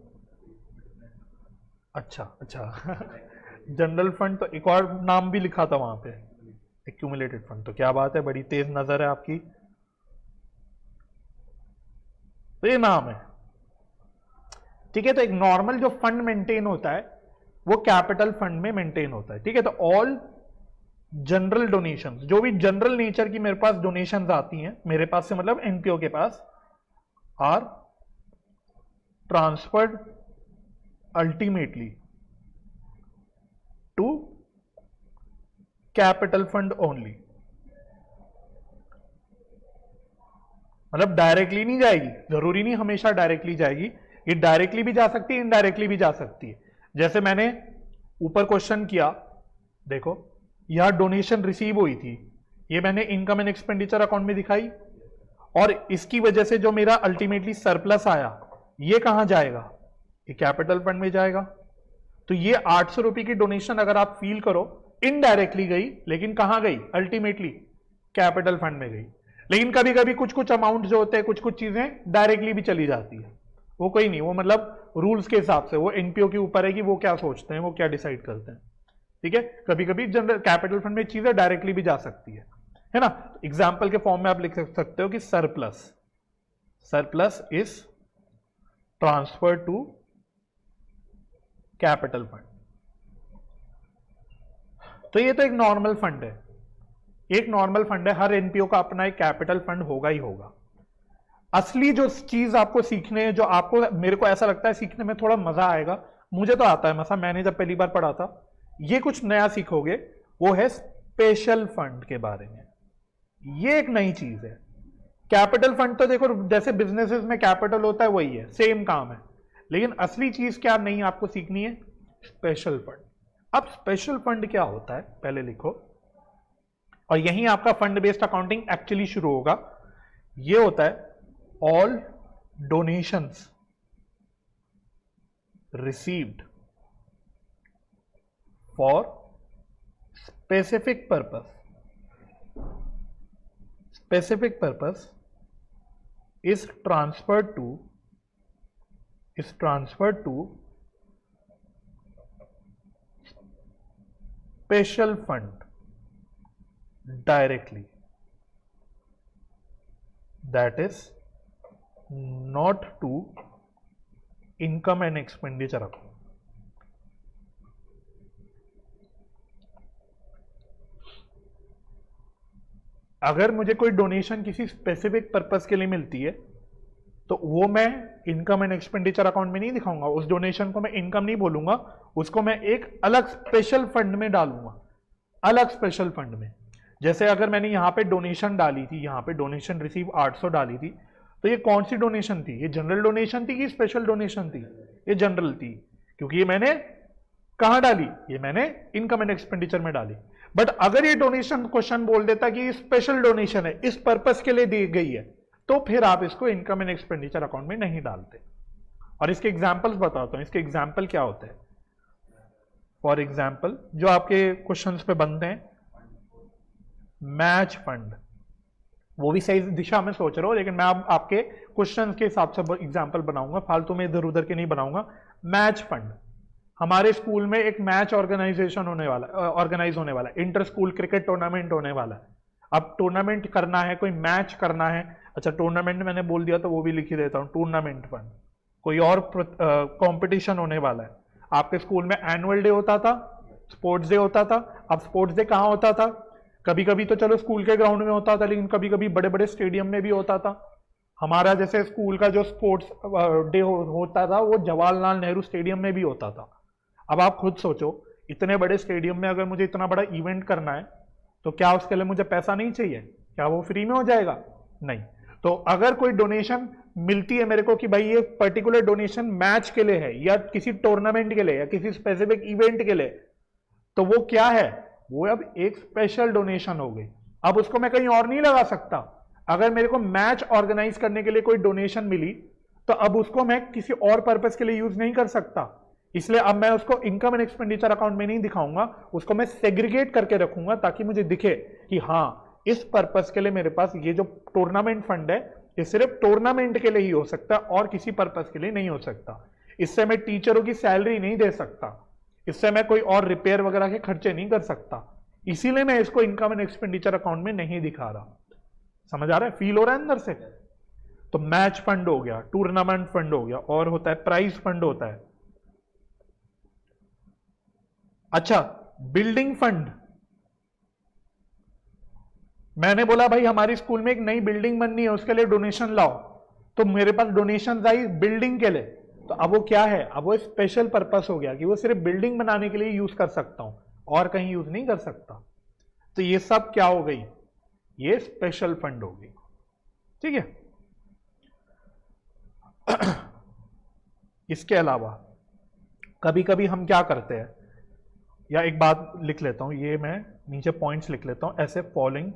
अच्छा जनरल फंड, तो एक और नाम भी लिखा था वहां पे, एक्यूमुलेटेड फंड। तो क्या बात है, बड़ी तेज नजर है आपकी। तो ये नाम है, ठीक है। तो एक नॉर्मल जो फंड मेंटेन होता है वो कैपिटल फंड में मेंटेन होता है, ठीक है। तो ऑल जनरल डोनेशंस, जो भी जनरल नेचर की मेरे पास डोनेशंस आती हैं, मेरे पास से मतलब एनपीओ के पास, are transferred ultimately to capital fund only. मतलब डायरेक्टली नहीं जाएगी, जरूरी नहीं हमेशा डायरेक्टली जाएगी, ये डायरेक्टली भी जा सकती है, इनडायरेक्टली भी जा सकती है। जैसे मैंने ऊपर क्वेश्चन किया, देखो यह डोनेशन रिसीव हुई थी, ये मैंने इनकम एंड एक्सपेंडिचर अकाउंट में दिखाई, और इसकी वजह से जो मेरा अल्टीमेटली सरप्लस आया, ये कहां जाएगा, ये कैपिटल फंड में जाएगा। तो ये 800 रुपए की डोनेशन अगर आप फील करो, इनडायरेक्टली गई, लेकिन कहां गई, अल्टीमेटली कैपिटल फंड में गई। लेकिन कभी कभी कुछ कुछ अमाउंट जो होते हैं, कुछ कुछ चीजें डायरेक्टली भी चली जाती है, वो कोई नहीं, वो मतलब रूल्स के हिसाब से, वो एनपीओ के ऊपर है कि वो क्या सोचते हैं, वो क्या डिसाइड करते हैं, ठीक है। कभी कभी जनरल कैपिटल फंड में चीजें डायरेक्टली भी जा सकती है ना। एग्जाम्पल के फॉर्म में आप लिख सकते हो कि surplus is transfer to capital fund. तो ये तो एक नॉर्मल फंड है, एक नॉर्मल फंड है, हर एनपीओ का अपना एक कैपिटल फंड होगा ही होगा। असली जो चीज आपको सीखने, जो आपको, मेरे को ऐसा लगता है सीखने में थोड़ा मजा आएगा, मुझे तो आता है मजा, मैंने जब पहली बार पढ़ा था, ये कुछ नया सीखोगे, वो है स्पेशल फंड के बारे में। ये एक नई चीज है। कैपिटल फंड तो देखो जैसे बिजनेसेस में कैपिटल होता है वही है, सेम काम है, लेकिन असली चीज क्या नहीं आपको सीखनी है, स्पेशल फंड। अब स्पेशल फंड क्या होता है पहले लिखो, और यहीं आपका फंड बेस्ड अकाउंटिंग एक्चुअली शुरू होगा। ये होता है all donations received for specific purpose is transferred to special fund directly, that is not to income and expenditure account। अगर मुझे कोई डोनेशन किसी स्पेसिफिक पर्पस के लिए मिलती है तो वो मैं इनकम एंड एक्सपेंडिचर अकाउंट में नहीं दिखाऊंगा, उस डोनेशन को मैं इनकम नहीं बोलूंगा, उसको मैं एक अलग स्पेशल फंड में डालूंगा, अलग स्पेशल फंड में। जैसे अगर मैंने यहां पे डोनेशन डाली थी, यहां पे डोनेशन रिसीव 800 डाली थी, तो ये कौन सी डोनेशन थी, ये जनरल डोनेशन थी कि स्पेशल डोनेशन थी, ये जनरल थी, क्योंकि ये मैंने कहां डाली? ये मैंने इनकम एंड एक्सपेंडिचर में डाली। बट अगर ये डोनेशन क्वेश्चन बोल देता कि ये स्पेशल डोनेशन है, इस पर्पस के लिए दी गई है, तो फिर आप इसको इनकम एंड एक्सपेंडिचर अकाउंट में नहीं डालते। और इसके एग्जाम्पल्स बताता हूं, इसके एग्जाम्पल क्या होते हैं। फॉर एग्जाम्पल जो आपके क्वेश्चंस पे बनते हैं, मैच फंड, वो भी सही दिशा में सोच रहा हूं, लेकिन मैं आपके क्वेश्चंस के हिसाब से एग्जाम्पल बनाऊंगा, फालतू में इधर उधर के नहीं बनाऊंगा। मैच फंड, हमारे स्कूल में एक मैच ऑर्गेनाइज होने वाला, इंटर स्कूल क्रिकेट टूर्नामेंट होने वाला है। अब टूर्नामेंट करना है, कोई मैच करना है, अच्छा टूर्नामेंट मैंने बोल दिया तो वो भी लिख ही देता हूं, टूर्नामेंट फंड। कोई और कंपटीशन होने वाला है, आपके स्कूल में एनुअल डे होता था, स्पोर्ट्स डे होता था। अब स्पोर्ट्स डे कहां होता था? कभी कभी तो चलो स्कूल के ग्राउंड में होता था, लेकिन कभी कभी बड़े बड़े स्टेडियम में भी होता था। हमारा जैसे स्कूल का जो स्पोर्ट्स डे होता था वो जवाहरलाल नेहरू स्टेडियम में भी होता था। अब आप खुद सोचो, इतने बड़े स्टेडियम में अगर मुझे इतना बड़ा इवेंट करना है, तो क्या उसके लिए मुझे पैसा नहीं चाहिए? क्या वो फ्री में हो जाएगा? नहीं। तो अगर कोई डोनेशन मिलती है मेरे को कि भाई ये पर्टिकुलर डोनेशन मैच के लिए है, या किसी टूर्नामेंट के लिए, या किसी स्पेसिफिक इवेंट के लिए, तो वो क्या है? वो अब एक स्पेशल डोनेशन हो गई। अब उसको मैं कहीं और नहीं लगा सकता। अगर मेरे को मैच ऑर्गेनाइज करने के लिए कोई डोनेशन मिली, तो अब उसको मैं किसी और पर्पस के लिए यूज नहीं कर सकता। इसलिए अब मैं उसको इनकम एंड एक्सपेंडिचर अकाउंट में नहीं दिखाऊंगा, उसको मैं सेग्रीगेट करके रखूंगा, ताकि मुझे दिखे कि हाँ इस पर्पस के लिए मेरे पास ये जो टूर्नामेंट फंड है, ये सिर्फ टूर्नामेंट के लिए ही हो सकता है और किसी पर्पस के लिए नहीं हो सकता। इससे मैं टीचरों की सैलरी नहीं दे सकता, इससे मैं कोई और रिपेयर वगैरह के खर्चे नहीं कर सकता। इसीलिए मैं इसको इनकम एंड एक्सपेंडिचर अकाउंट में नहीं दिखा रहा। समझ आ रहा है? फील हो रहा है अंदर से? तो मैच फंड हो गया, टूर्नामेंट फंड हो गया, और होता है प्राइज फंड होता है। अच्छा, बिल्डिंग फंड, मैंने बोला भाई हमारी स्कूल में एक नई बिल्डिंग बननी है, उसके लिए डोनेशन लाओ, तो मेरे पास डोनेशन आई बिल्डिंग के लिए। तो अब वो क्या है? अब वो स्पेशल पर्पस हो गया कि वो सिर्फ बिल्डिंग बनाने के लिए यूज कर सकता हूं और कहीं यूज नहीं कर सकता। तो ये सब क्या हो गई? ये स्पेशल फंड हो गई। ठीक है। इसके अलावा कभी कभी हम क्या करते हैं, या एक बात लिख लेता हूं, ये मैं नीचे पॉइंट्स लिख लेता हूं ऐसे, following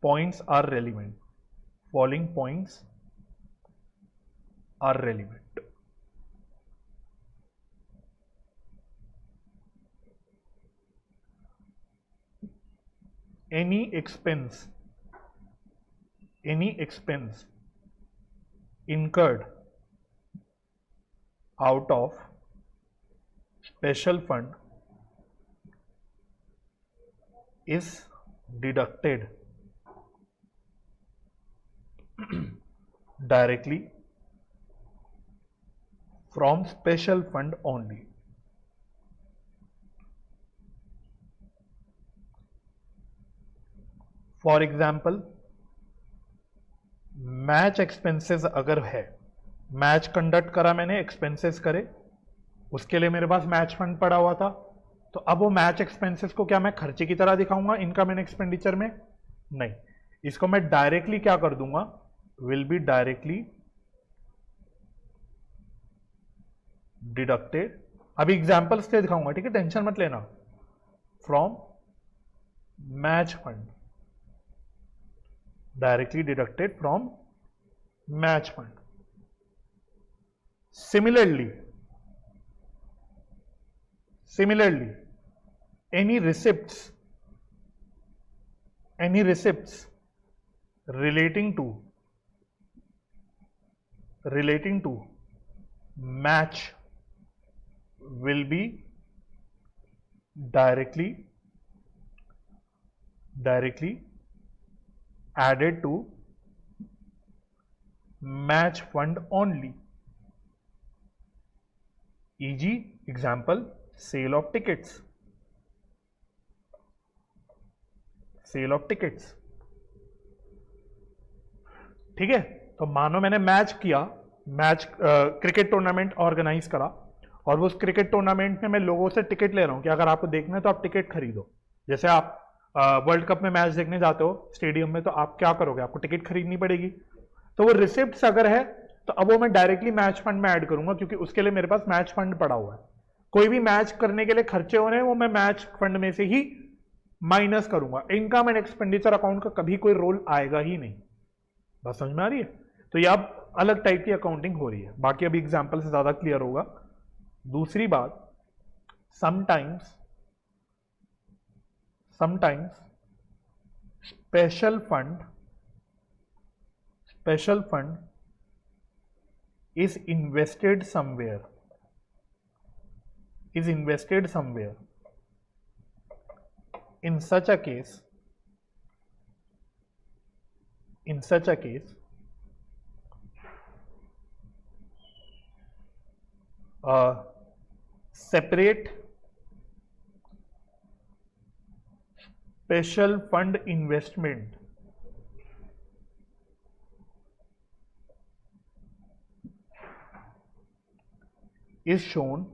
points are relevant, following points are relevant. any expense incurred out of special fund is deducted directly from special fund only. For example, match expenses अगर है, मैच कंडक्ट करा मैंने, एक्सपेंसेस करे, उसके लिए मेरे पास मैच फंड पड़ा हुआ था, तो अब वो मैच एक्सपेंसेस को क्या मैं खर्चे की तरह दिखाऊंगा इनकम एंड एक्सपेंडिचर में? नहीं, इसको मैं डायरेक्टली क्या कर दूंगा, विल बी डायरेक्टली डिडक्टेड। अभी एग्जाम्पल्स से दिखाऊंगा, ठीक है, टेंशन मत लेना। From match fund, directly deducted from match fund. Similarly, any receipts relating to match will be directly added to match fund only. E.g. example, sale of tickets. ठीक है। तो मानो मैंने मैच किया, क्रिकेट टूर्नामेंट ऑर्गेनाइज करा, और वो उस क्रिकेट टूर्नामेंट में मैं लोगों से टिकट ले रहा हूं कि अगर आपको देखना है तो आप टिकट खरीदो। जैसे आप वर्ल्ड कप में मैच देखने जाते हो स्टेडियम में, तो आप क्या करोगे? आपको टिकट खरीदनी पड़ेगी। तो वो रिसिप्ट्स अगर है, तो अब वो मैं डायरेक्टली मैच फंड में ऐड करूंगा, क्योंकि उसके लिए मेरे पास मैच फंड पड़ा हुआ है। कोई भी मैच करने के लिए खर्चे हो रहे हैं वो मैं मैच फंड में से ही माइनस करूंगा। इनकम एंड एक्सपेंडिचर अकाउंट का कभी कोई रोल आएगा ही नहीं। बस समझ में आ रही है? तो ये अब अलग टाइप की अकाउंटिंग हो रही है, बाकी अभी एग्जाम्पल से ज्यादा क्लियर होगा। दूसरी बात, sometimes special fund is invested somewhere in such a case separate special fund investment is shown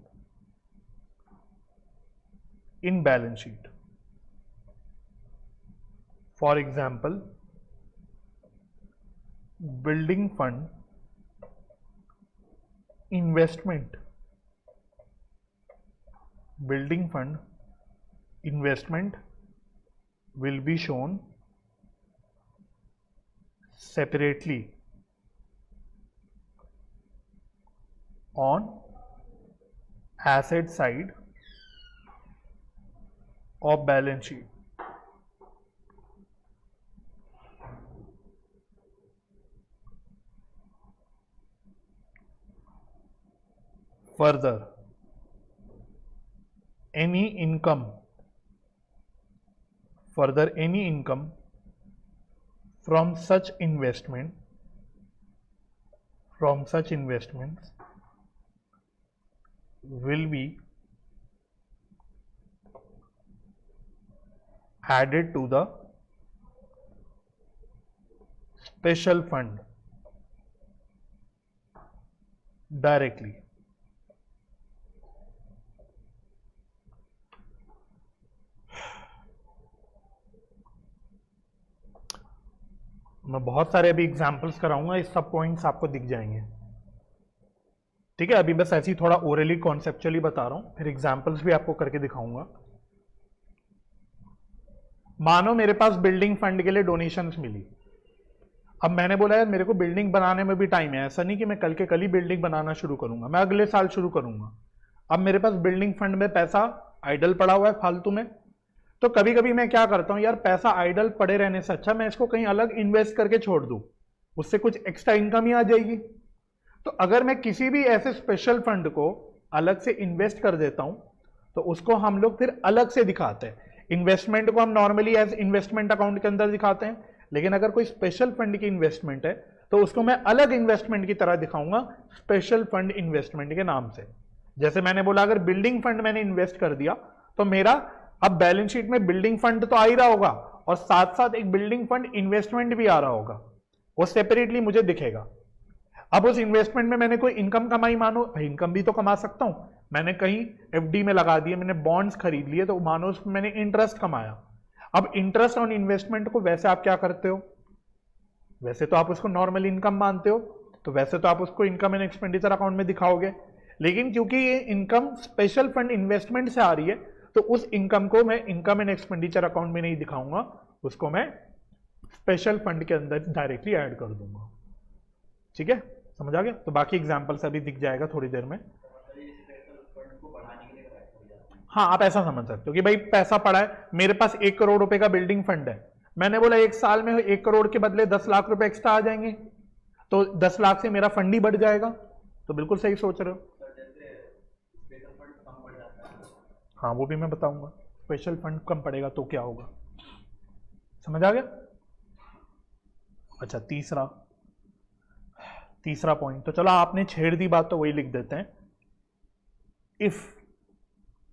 in balance sheet. For example, building fund investment will be shown separately on asset side of balance sheet. Further, any income from such investments will be added to the special fund directly. मैं बहुत सारे अभी examples कराऊंगा, इस सब points आपको दिख जाएंगे। ठीक है, अभी बस ऐसे ही थोड़ा ओरली कॉन्सेप्चुअली बता रहा हूं, फिर एग्जाम्पल्स भी आपको करके दिखाऊंगा। मानो मेरे पास बिल्डिंग फंड के लिए डोनेशंस मिली। अब मैंने बोला यार मेरे को बिल्डिंग बनाने में भी टाइम है, ऐसा नहीं कि मैं कल के कल ही बिल्डिंग बनाना शुरू करूंगा, मैं अगले साल शुरू करूंगा। अब मेरे पास बिल्डिंग फंड में पैसा आइडल पड़ा हुआ है फालतू में, तो कभी कभी मैं क्या करता हूं, यार पैसा आइडल पड़े रहने से अच्छा मैं इसको कहीं अलग इन्वेस्ट करके छोड़ दूं, उससे कुछ एक्स्ट्रा इनकम ही आ जाएगी। तो अगर मैं किसी भी ऐसे स्पेशल फंड को अलग से इन्वेस्ट कर देता हूं तो उसको हम लोग फिर अलग से दिखाते हैं। इन्वेस्टमेंट को हम नॉर्मली एज इन्वेस्टमेंट अकाउंट के अंदर दिखाते हैं, लेकिन अगर कोई स्पेशल फंड की इन्वेस्टमेंट है तो उसको मैं अलग इन्वेस्टमेंट की तरह दिखाऊंगा, स्पेशल फंड इन्वेस्टमेंट के नाम से। जैसे मैंने बोला अगर बिल्डिंग फंड मैंने इन्वेस्ट कर दिया तो मेरा अब बैलेंस शीट में बिल्डिंग फंड तो आ ही रहा होगा और साथ साथ एक बिल्डिंग फंड इन्वेस्टमेंट भी आ रहा होगा, वो सेपरेटली मुझे दिखेगा। अब उस इन्वेस्टमेंट में मैंने कोई इनकम कमाई, मानो इनकम भी तो कमा सकता हूं, मैंने कहीं एफडी में लगा दिए, मैंने बॉन्ड्स खरीद लिए, तो मानो उसमें मैंने इंटरेस्ट कमाया। अब इंटरेस्ट ऑन इन्वेस्टमेंट को वैसे आप क्या करते हो, वैसे तो आप उसको नॉर्मल इनकम मानते हो, तो वैसे तो आप उसको इनकम एंड एक्सपेंडिचर अकाउंट में दिखाओगे, लेकिन क्योंकि ये इनकम स्पेशल फंड इन्वेस्टमेंट से आ रही है तो उस इनकम को मैं इनकम एंड एक्सपेंडिचर अकाउंट में नहीं दिखाऊंगा, उसको मैं स्पेशल फंड के अंदर डायरेक्टली ऐड कर दूंगा। ठीक है, समझ आ गया? तो बाकी एग्जांपल से अभी दिख जाएगा थोड़ी देर में। हाँ, आप ऐसा समझ सकते हो कि भाई पैसा पड़ा है मेरे पास, 1 करोड़ रुपए का बिल्डिंग फंड है, मैंने बोला एक साल में 1 करोड़ के बदले 10 लाख रुपए एक्स्ट्रा आ जाएंगे, तो 10 लाख से मेरा फंड ही बढ़ जाएगा। तो बिल्कुल सही सोच रहे हो। हाँ, वो भी मैं बताऊंगा, स्पेशल फंड कम पड़ेगा तो क्या होगा, समझ आ गया? अच्छा, तीसरा पॉइंट, तो चलो आपने छेड़ दी बात तो वही लिख देते हैं। If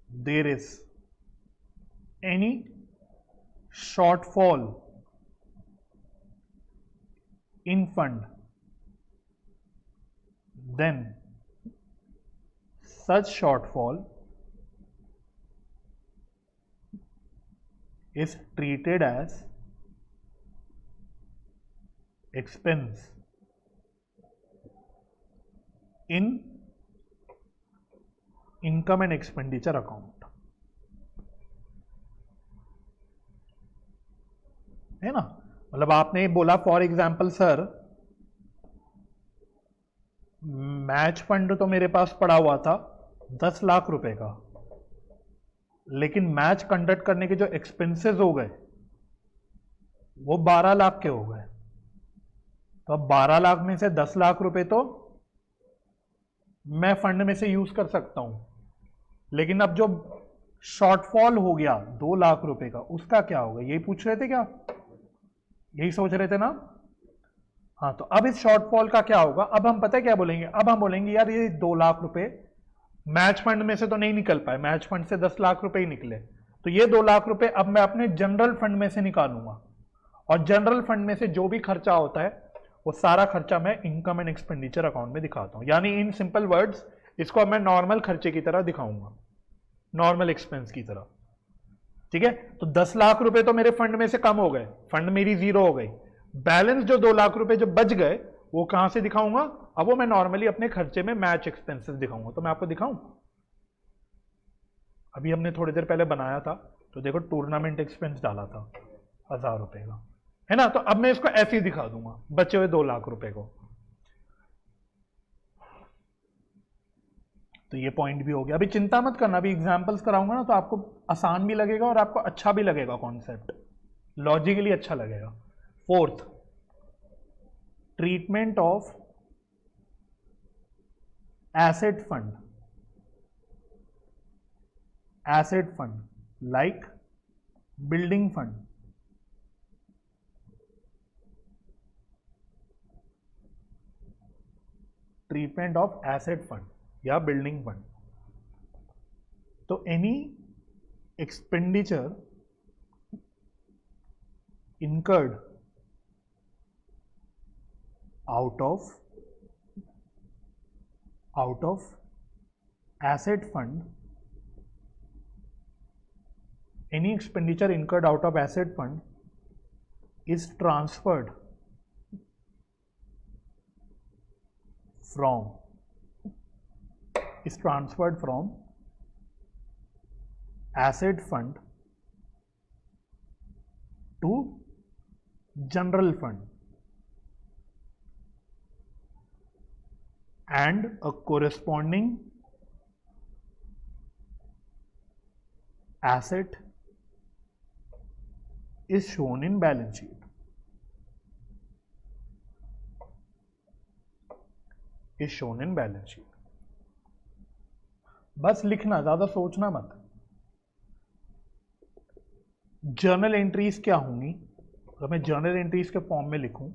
there is any shortfall in fund then such shortfall is treated as expense in income and expenditure account, है ना। मतलब आपने बोला for example sir match fund तो मेरे पास पड़ा हुआ था 10 लाख रुपए का, लेकिन मैच कंडक्ट करने के जो एक्सपेंसेस हो गए वो 12 लाख के हो गए। तो अब 12 लाख में से 10 लाख रुपए तो मैं फंड में से यूज कर सकता हूं, लेकिन अब जो शॉर्टफॉल हो गया 2 लाख रुपए का, उसका क्या होगा, यही पूछ रहे थे क्या, यही सोच रहे थे ना। हाँ, तो अब इस शॉर्टफॉल का क्या होगा, अब हम पता है क्या बोलेंगे, अब हम बोलेंगे यार ये 2 लाख रुपए मैच फंड में से तो नहीं निकल पाए, मैच फंड से 10 लाख रुपए ही निकले, तो ये 2 लाख रुपए अब मैं अपने जनरल फंड में से निकालूंगा, और जनरल फंड में से जो भी खर्चा होता है वो सारा खर्चा मैं इनकम एंड एक्सपेंडिचर अकाउंट में दिखाता हूं। यानी इन सिंपल वर्ड्स इसको अब मैं नॉर्मल खर्चे की तरह दिखाऊंगा, नॉर्मल एक्सपेंस की तरह। ठीक है, तो 10 लाख रुपए तो मेरे फंड में से कम हो गए, फंड मेरी जीरो हो गई, बैलेंस जो 2 लाख रुपए जो बच गए वो कहां से दिखाऊंगा, अब वो मैं नॉर्मली अपने खर्चे में मैच एक्सपेंसेस दिखाऊंगा। तो मैं आपको दिखाऊं, अभी हमने थोड़ी देर पहले बनाया था, तो देखो टूर्नामेंट एक्सपेंस डाला था 1000 रुपए का, है ना। तो अब मैं इसको ऐसे ही दिखा दूंगा बचे हुए 2 लाख रुपए को। तो ये पॉइंट भी हो गया। अभी चिंता मत करना, अभी एग्जांपल्स कराऊंगा ना तो आपको आसान भी लगेगा और आपको अच्छा भी लगेगा, कॉन्सेप्ट लॉजिकली अच्छा लगेगा। Fourth, treatment of asset fund, asset fund like building fund, treatment of asset fund या बिल्डिंग फंड। तो any expenditure incurred out of asset fund, any expenditure incurred out of asset fund is transferred from asset fund to general fund, and a corresponding asset is shown in balance sheet. Is shown in balance sheet. बस लिखना, ज्यादा सोचना मत। Journal entries क्या होंगी, अगर मैं journal entries के फॉर्म में लिखूं,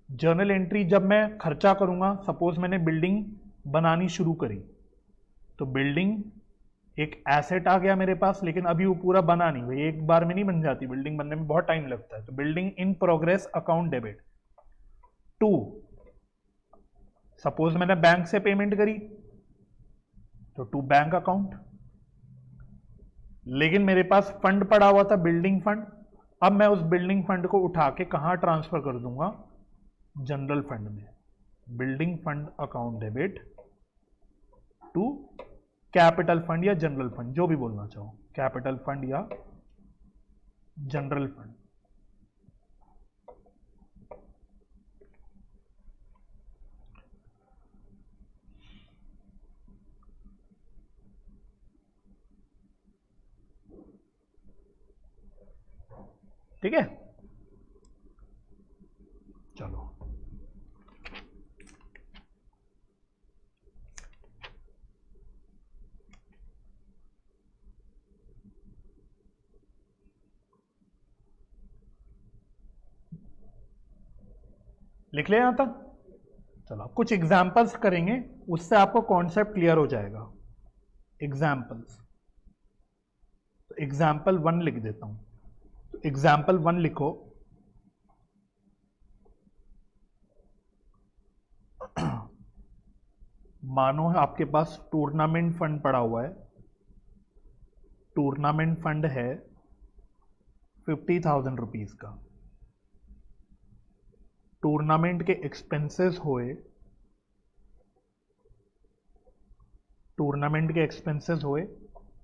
जर्नल एंट्री जब मैं खर्चा करूंगा, सपोज मैंने बिल्डिंग बनानी शुरू करी, तो बिल्डिंग एक एसेट आ गया मेरे पास, लेकिन अभी वो पूरा बना नहीं, भाई एक बार में नहीं बन जाती, बिल्डिंग बनने में बहुत टाइम लगता है। तो building in progress account debit to, suppose मैंने बैंक से पेमेंट करी तो टू बैंक अकाउंट, लेकिन मेरे पास फंड पड़ा हुआ था बिल्डिंग फंड, अब मैं उस बिल्डिंग फंड को उठा के कहां ट्रांसफर कर दूंगा, जनरल फंड में। Building fund account debit to capital fund या जनरल फंड, जो भी बोलना चाहो, कैपिटल फंड या जनरल फंड। ठीक है, चलो लिख ले यहां तक। चलो कुछ एग्जाम्पल्स करेंगे, उससे आपको कॉन्सेप्ट क्लियर हो जाएगा। एग्जाम्पल्स, एग्जाम्पल 1 लिख देता हूं। तो एग्जाम्पल 1 लिखो, मानो आपके पास टूर्नामेंट फंड पड़ा हुआ है, टूर्नामेंट फंड है 50,000 रुपीज का, टूर्नामेंट के एक्सपेंसेस हुए टूर्नामेंट के एक्सपेंसेस हुए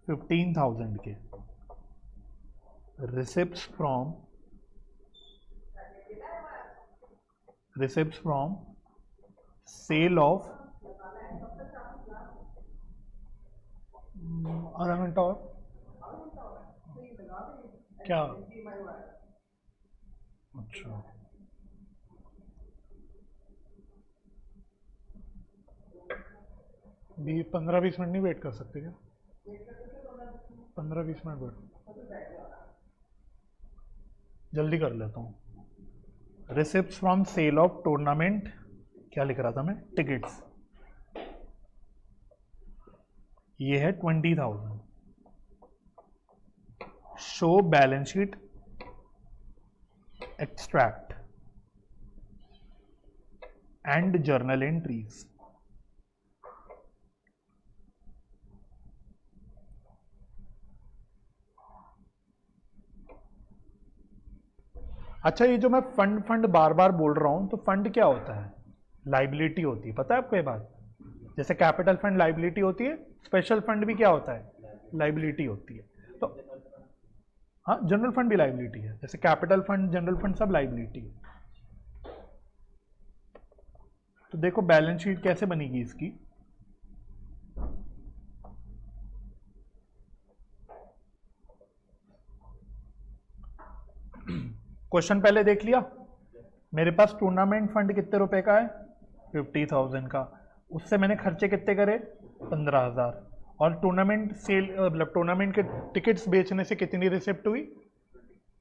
15,000 के, रिसिप्ट्स फ्रॉम सेल ऑफ, आधा घंटा और क्या, अच्छा 15-20 मिनट नहीं वेट कर सकते क्या? 15-20 मिनट वेट जल्दी कर लेता हूँ। Receipts from sale of tournament, क्या लिख रहा था मैं, टिकट्स, ये है 20,000। Show balance sheet extract and journal entries. अच्छा, ये जो मैं फंड बार बार बोल रहा हूं, तो फंड क्या होता है? लाइबिलिटी होती है, पता है आपको ये बात? जैसे कैपिटल फंड लाइबिलिटी होती है, स्पेशल फंड भी क्या होता है? लाइबिलिटी होती है। तो हाँ, जनरल फंड भी लाइबिलिटी है, जैसे कैपिटल फंड, जनरल फंड सब लाइबिलिटी है। तो देखो बैलेंस शीट कैसे बनेगी इसकी। क्वेश्चन पहले देख लिया। मेरे पास टूर्नामेंट फंड कितने रुपए का है? 50,000 का। उससे मैंने खर्चे कितने करे? 15,000। और टूर्नामेंट सेल, मतलब टूर्नामेंट के टिकट्स बेचने से कितनी रिसिप्ट हुई?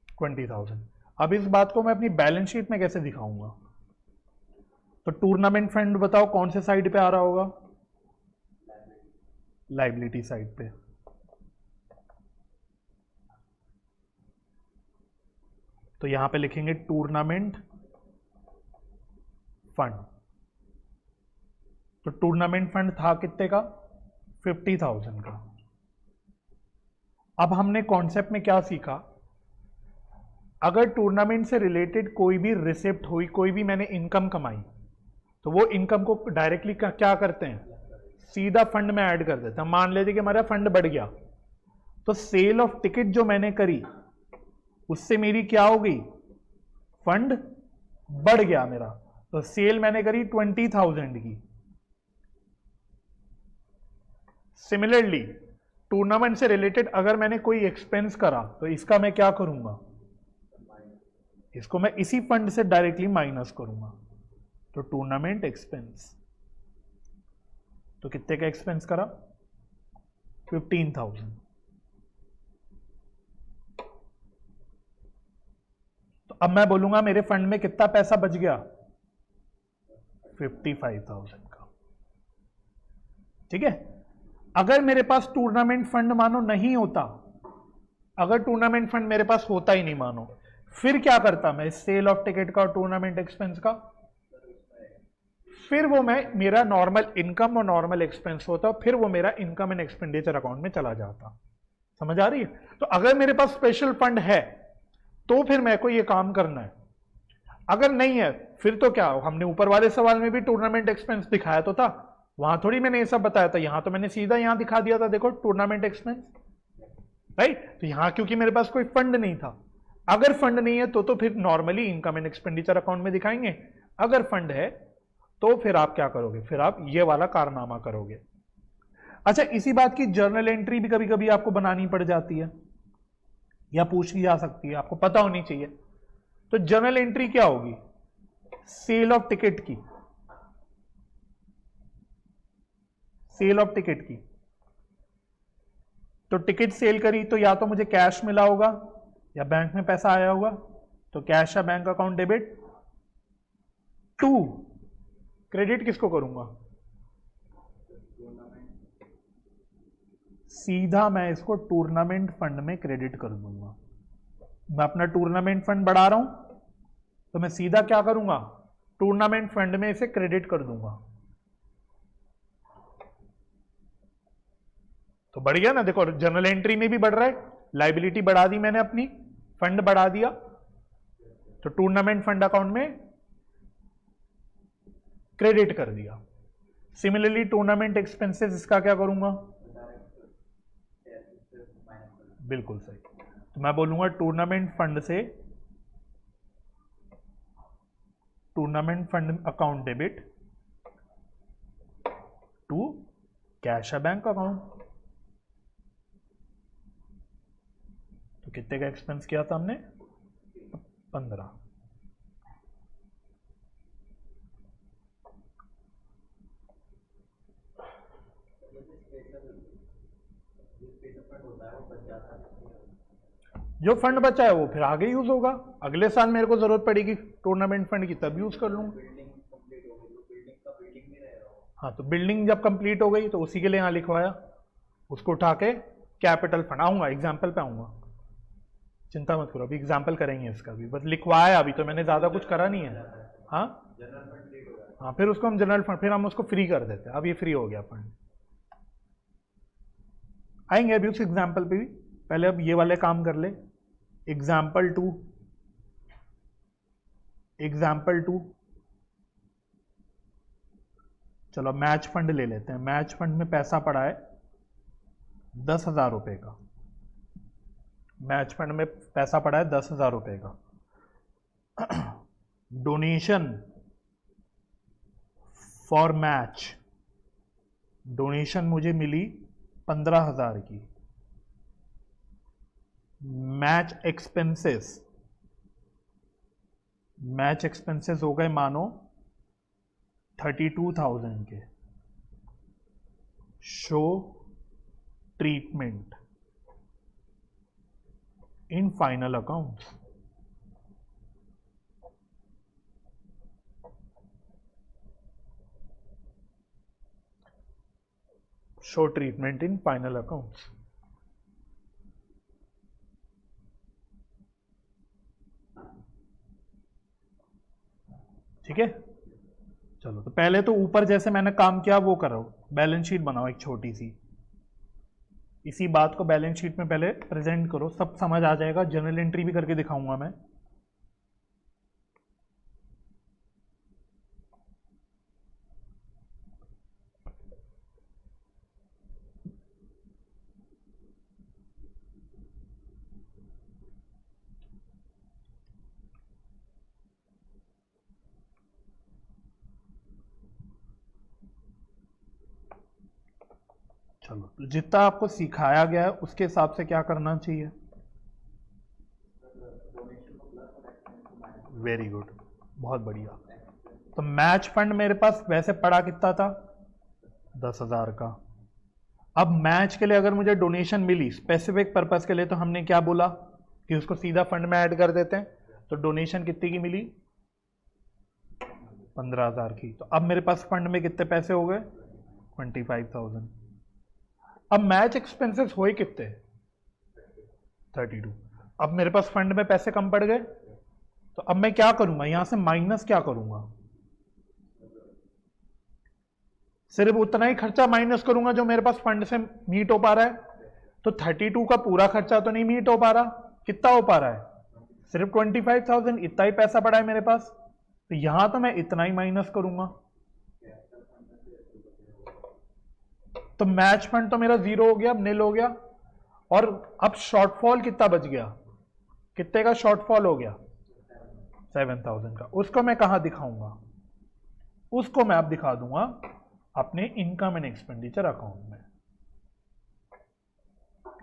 20,000। अब इस बात को मैं अपनी बैलेंस शीट में कैसे दिखाऊंगा? तो टूर्नामेंट फंड बताओ कौन से साइड पे आ रहा होगा? लाइबिलिटी साइड पे। तो यहां पे लिखेंगे टूर्नामेंट फंड। तो टूर्नामेंट फंड था कितने का? 50,000 का। अब हमने कॉन्सेप्ट में क्या सीखा? अगर टूर्नामेंट से रिलेटेड कोई भी रिसिप्ट हुई, कोई भी मैंने इनकम कमाई, तो वो इनकम को डायरेक्टली क्या करते हैं? सीधा फंड में ऐड कर देते हैं। मान लेते कि हमारा फंड बढ़ गया, तो सेल ऑफ टिकट जो मैंने करी उससे मेरी क्या हो गई? फंड बढ़ गया मेरा। तो सेल मैंने करी 20,000 की। सिमिलरली टूर्नामेंट से रिलेटेड अगर मैंने कोई एक्सपेंस करा, तो इसका मैं क्या करूंगा? इसको मैं इसी फंड से डायरेक्टली माइनस करूंगा। तो टूर्नामेंट एक्सपेंस, तो कितने का एक्सपेंस करा? 15,000। तो अब मैं बोलूंगा मेरे फंड में कितना पैसा बच गया? 55,000 का। ठीक है। अगर मेरे पास टूर्नामेंट फंड मानो नहीं होता, अगर टूर्नामेंट फंड मेरे पास होता ही नहीं मानो, फिर क्या करता मैं? सेल ऑफ टिकट का और टूर्नामेंट एक्सपेंस का, फिर वो मैं मेरा नॉर्मल इनकम और नॉर्मल एक्सपेंस होता, फिर वो मेरा इनकम एंड एक्सपेंडिचर अकाउंट में चला जाता। समझ आ रही है? तो अगर मेरे पास स्पेशल फंड है तो फिर मेरे को ये काम करना है। अगर नहीं है फिर तो क्या, हमने ऊपर वाले सवाल में भी टूर्नामेंट एक्सपेंस दिखाया तो था, वहां थोड़ी मैंने ये सब बताया था, यहां तो मैंने सीधा यहां दिखा दिया था, देखो टूर्नामेंट एक्सपेंस, राइट। तो यहां क्योंकि मेरे पास कोई फंड नहीं था, अगर फंड नहीं है तो फिर normally income and expenditure account में दिखाएंगे। अगर फंड है तो फिर आप क्या करोगे? फिर आप ये वाला कारनामा करोगे। अच्छा, इसी बात की जर्नल एंट्री भी कभी कभी आपको बनानी पड़ जाती है या पूछी जा सकती है, आपको पता होनी चाहिए। तो जर्नल एंट्री क्या होगी? सेल ऑफ टिकट की, सेल ऑफ टिकट की। तो टिकट सेल करी तो या तो मुझे कैश मिला होगा या बैंक में पैसा आया होगा, तो कैश या bank account debit. To credit किसको करूंगा? सीधा मैं इसको टूर्नामेंट फंड में क्रेडिट कर दूंगा। मैं अपना टूर्नामेंट फंड बढ़ा रहा हूं तो मैं सीधा क्या करूंगा? टूर्नामेंट फंड में इसे क्रेडिट कर दूंगा। तो बढ़ गया ना, देखो जर्नल एंट्री में भी बढ़ रहा है, लाइबिलिटी बढ़ा दी मैंने अपनी, फंड बढ़ा दिया, तो टूर्नामेंट फंड अकाउंट में क्रेडिट कर दिया। सिमिलरली टूर्नामेंट एक्सपेंसेस, इसका क्या करूंगा? बिल्कुल सही। तो मैं बोलूंगा tournament fund account debit to cash है बैंक अकाउंट। तो कितने का एक्सपेंस किया था हमने? 15। जो फंड बचा है वो फिर आगे यूज होगा, अगले साल मेरे को जरूरत पड़ेगी टूर्नामेंट फंड की, तब यूज कर लूंगा। हाँ, तो बिल्डिंग जब कंप्लीट हो गई तो उसी के लिए यहाँ लिखवाया, उसको उठा के कैपिटल फंड। आऊंगा एग्जाम्पल पे आऊंगा, चिंता मत करो, अभी एग्जाम्पल करेंगे इसका भी, बस लिखवाया अभी तो मैंने ज्यादा कुछ करा नहीं है। हाँ, फिर उसको हम जनरल फंड, फिर हम उसको फ्री कर देते हैं। अब ये फ्री हो गया फंड, आएंगे अभी उस एग्जाम्पल पे भी। पहले अब ये वाले काम कर ले। एग्जाम्पल टू, चलो मैच फंड ले लेते हैं। मैच फंड में पैसा पड़ा है 10,000 रुपए का। मैच फंड में पैसा पड़ा है 10,000 रुपए का। डोनेशन फॉर मैच, डोनेशन मुझे मिली 15,000 की। मैच एक्सपेंसेस हो गए मानो 32,000 के। Show treatment in final accounts. Show treatment in final accounts. ठीक है, चलो तो पहले तो ऊपर जैसे मैंने काम किया वो करो, बैलेंस शीट बनाओ एक छोटी सी। इसी बात को बैलेंस शीट में पहले प्रेजेंट करो, सब समझ आ जाएगा। जर्नल एंट्री भी करके दिखाऊंगा मैं। चलो, तो जितना आपको सिखाया गया है उसके हिसाब से क्या करना चाहिए? वेरी गुड, बहुत बढ़िया। तो मैच फंड मेरे पास वैसे पड़ा कितना था? 10,000 का। अब मैच के लिए अगर मुझे डोनेशन मिली स्पेसिफिक पर्पस के लिए, तो हमने क्या बोला कि उसको सीधा फंड में ऐड कर देते हैं। तो डोनेशन कितनी की मिली? 15,000 की। तो अब मेरे पास फंड में कितने पैसे हो गए? 25,000। अब मैच एक्सपेंसेस हुए कितने? 32। अब मेरे पास फंड में पैसे कम पड़ गए, तो अब मैं क्या करूंगा? यहां से माइनस क्या करूंगा? सिर्फ उतना ही खर्चा माइनस करूंगा जो मेरे पास फंड से मीट हो पा रहा है। तो 32 का पूरा खर्चा तो नहीं मीट हो पा रहा। कितना हो पा रहा है? सिर्फ 25,000। इतना ही पैसा पड़ा है मेरे पास, तो यहां तो मैं इतना ही माइनस करूंगा। तो मैच फंड तो मेरा जीरो हो गया, निल हो गया। और अब शॉर्टफॉल कितना बच गया? कितने का शॉर्टफॉल हो गया? 7,000 का। उसको मैं कहां दिखाऊंगा? उसको मैं अब दिखा दूंगा अपने इनकम एंड एक्सपेंडिचर अकाउंट में।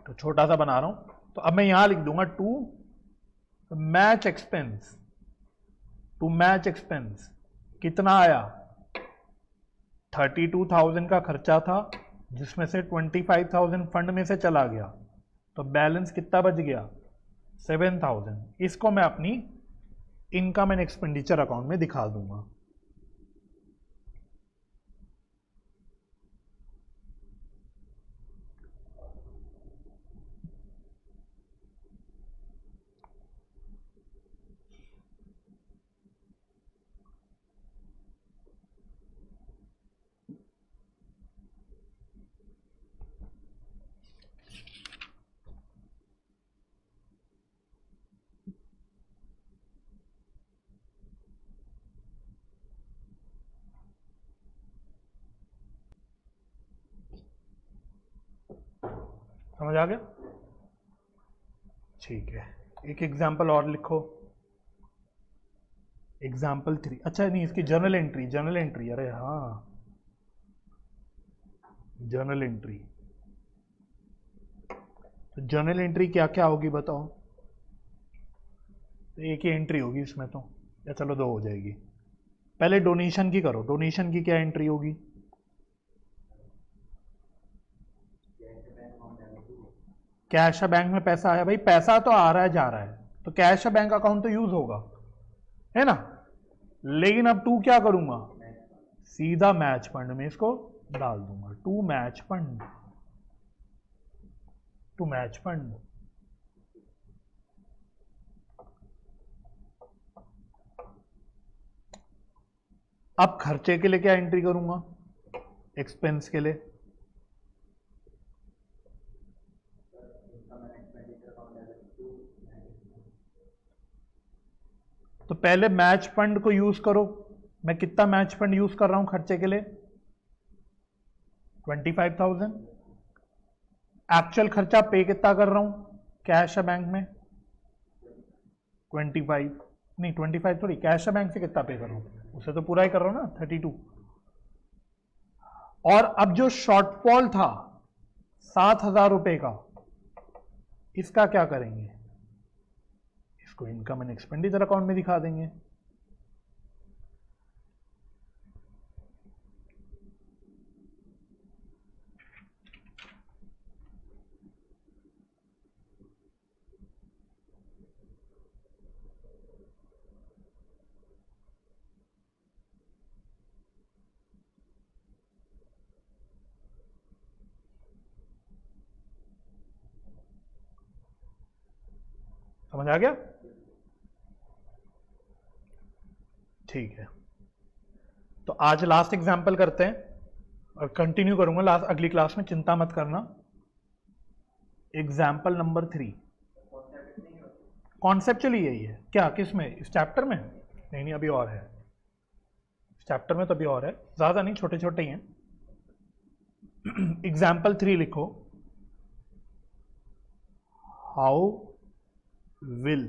तो छोटा सा बना रहा हूं, तो अब मैं यहां लिख दूंगा टू मैच एक्सपेंस। कितना आया? 32,000 का खर्चा था, जिसमें से 25,000 फंड में से चला गया, तो बैलेंस कितना बच गया? 7,000। इसको मैं अपनी इनकम एंड एक्सपेंडिचर अकाउंट में दिखा दूंगा। समझ आ गया? ठीक है, एक एग्जाम्पल और लिखो, एग्जाम्पल 3। अच्छा नहीं, इसकी जर्नल एंट्री, जर्नल एंट्री, अरे हाँ जर्नल एंट्री। तो जर्नल एंट्री क्या क्या होगी बताओ? तो एक ही एंट्री होगी इसमें तो, या चलो दो हो जाएगी। पहले डोनेशन की करो, डोनेशन की क्या एंट्री होगी? कैश या बैंक में पैसा आया, भाई पैसा तो आ रहा है जा रहा है, तो कैश या बैंक अकाउंट तो यूज होगा, है ना? लेकिन अब टू क्या करूंगा, सीधा मैच फंड में इसको डाल दूंगा, to match fund, to match fund. अब खर्चे के लिए क्या एंट्री करूंगा, एक्सपेंस के लिए? तो पहले मैच फंड को यूज करो। मैं कितना मैच फंड यूज कर रहा हूं खर्चे के लिए? 25,000। एक्चुअल खर्चा पे कितना कर रहा हूं कैश या बैंक में? 25 नहीं, 25 थोड़ी, कैश या बैंक से कितना पे कर रहा हूं, उसे तो पूरा ही कर रहा हूं ना, 32। और अब जो शॉर्टफॉल था 7,000 रुपए का, इसका क्या करेंगे? इसको इनकम एंड एक्सपेंडिचर अकाउंट में दिखा देंगे। समझ आ गया? ठीक है, तो आज लास्ट एग्जाम्पल करते हैं और कंटिन्यू करूंगा लास्ट अगली क्लास में, चिंता मत करना। एग्जाम्पल नंबर 3 कॉन्सेप्चुअली यही है क्या, किस में, इस चैप्टर में? नहीं नहीं, अभी और है इस चैप्टर में, तो अभी और है, ज्यादा नहीं, छोटे छोटे ही हैं। एग्जाम्पल 3 लिखो, how will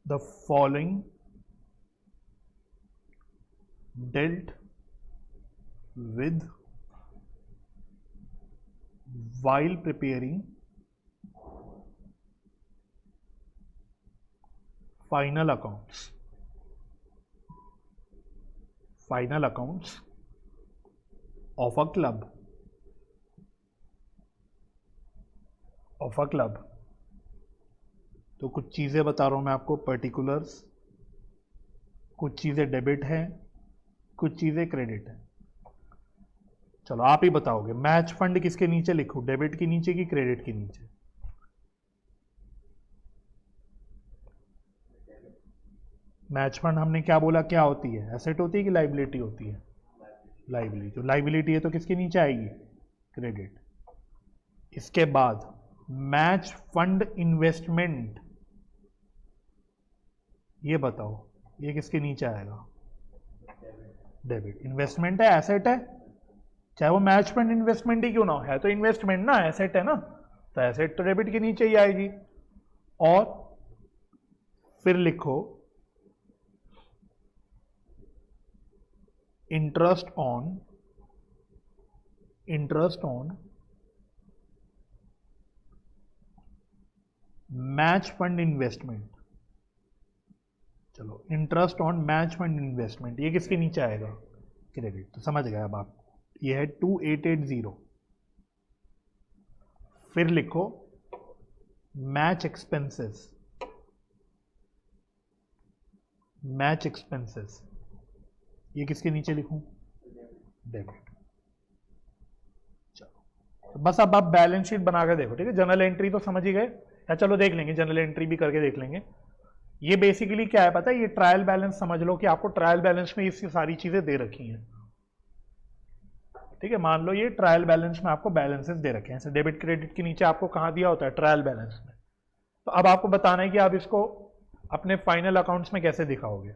the following dealt with while preparing final accounts of a club। तो कुछ चीज़ें बता रहा हूँ मैं आपको, पर्टिकुलर्स, कुछ चीज़ें डेबिट है, कुछ चीज़ें क्रेडिट है। चलो आप ही बताओगे, मैच फंड किसके नीचे लिखूं, डेबिट के नीचे कि क्रेडिट के नीचे? मैच फंड हमने क्या बोला, क्या होती है, एसेट होती है कि लाइबिलिटी होती है? लाइबिलिटी। तो लाइबिलिटी है तो किसके नीचे आएगी, क्रेडिट। इसके बाद मैच फंड इन्वेस्टमेंट, ये बताओ ये किसके नीचे आएगा, डेबिट। इन्वेस्टमेंट है, एसेट है, चाहे वो मैच फंड इन्वेस्टमेंट ही क्यों ना हो, है तो इन्वेस्टमेंट ना, एसेट है ना, तो एसेट तो डेबिट के नीचे ही आएगी। और फिर लिखो interest on match fund investment. चलो, interest on match fund investment, ये किसके नीचे आएगा, क्रेडिट। तो समझ गए अब आप, ये है 2880। फिर लिखो मैच एक्सपेंसेस, ये किसके नीचे लिखूं, डेबिट। चलो, तो बस अब आप बैलेंस शीट बना के देखो, ठीक है। जनरल एंट्री तो समझ ही गए, या चलो देख लेंगे, जनरल एंट्री भी करके देख लेंगे। ये बेसिकली क्या है पता है, ये ट्रायल बैलेंस समझ लो कि आपको ट्रायल बैलेंस में इसकी सारी चीजें दे रखी हैं, ठीक है। मान लो ये ट्रायल बैलेंस में आपको बैलेंसेस दे रखे हैं, डेबिट क्रेडिट के नीचे आपको कहां दिया होता है, ट्रायल बैलेंस में। तो अब आपको बताना है कि आप इसको अपने फाइनल अकाउंट्स में कैसे दिखाओगे।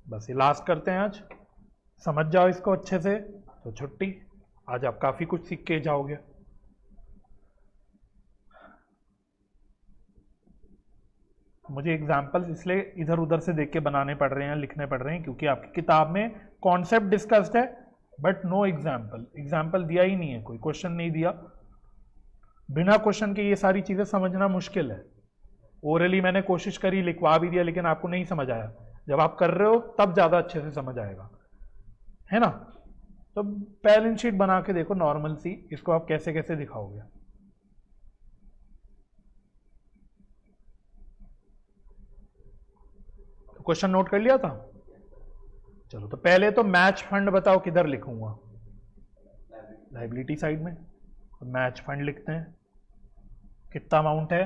बस ये लास्ट करते हैं आज, समझ जाओ इसको अच्छे से, तो छुट्टी, आज आप काफी कुछ सीख के जाओगे। मुझे एग्जाम्पल्स इसलिए इधर उधर से देख के बनाने पड़ रहे हैं, लिखने पड़ रहे हैं, क्योंकि आपकी किताब में कॉन्सेप्ट डिस्कस्ड है बट नो एग्जाम्पल, एग्जाम्पल दिया ही नहीं है, कोई क्वेश्चन नहीं दिया। बिना क्वेश्चन के ये सारी चीजें समझना मुश्किल है। ओरली मैंने कोशिश करी, लिखवा भी दिया, लेकिन आपको नहीं समझ आया। जब आप कर रहे हो तब ज्यादा अच्छे से समझ आएगा, है ना। तो बैलेंस शीट बना के देखो नॉर्मल सी, इसको आप कैसे कैसे दिखाओगे। तो क्वेश्चन नोट कर लिया था। चलो तो पहले तो मैच फंड बताओ किधर लिखूंगा, लाइबिलिटी साइड में। मैच फंड लिखते हैं, कितना अमाउंट है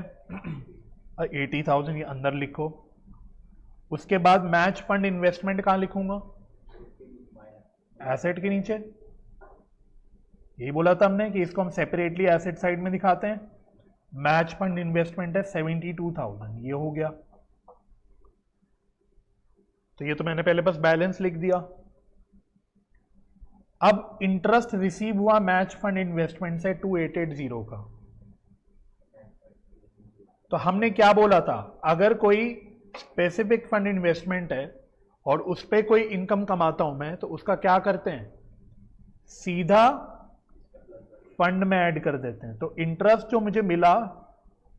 80,000, ये अंदर लिखो। उसके बाद मैच फंड इन्वेस्टमेंट कहां लिखूंगा, एसेट के नीचे। यही बोला था हमने कि इसको हम सेपरेटली एसेट साइड में दिखाते हैं। मैच फंड इन्वेस्टमेंट है 72,000, ये हो गया। तो ये तो मैंने पहले बस बैलेंस लिख दिया। अब इंटरेस्ट रिसीव हुआ मैच फंड इन्वेस्टमेंट से 2880 का। तो हमने क्या बोला था, अगर कोई स्पेसिफिक फंड इन्वेस्टमेंट है और उस पर कोई इनकम कमाता हूं मैं, तो उसका क्या करते हैं, सीधा फंड में ऐड कर देते हैं। तो इंटरेस्ट जो मुझे मिला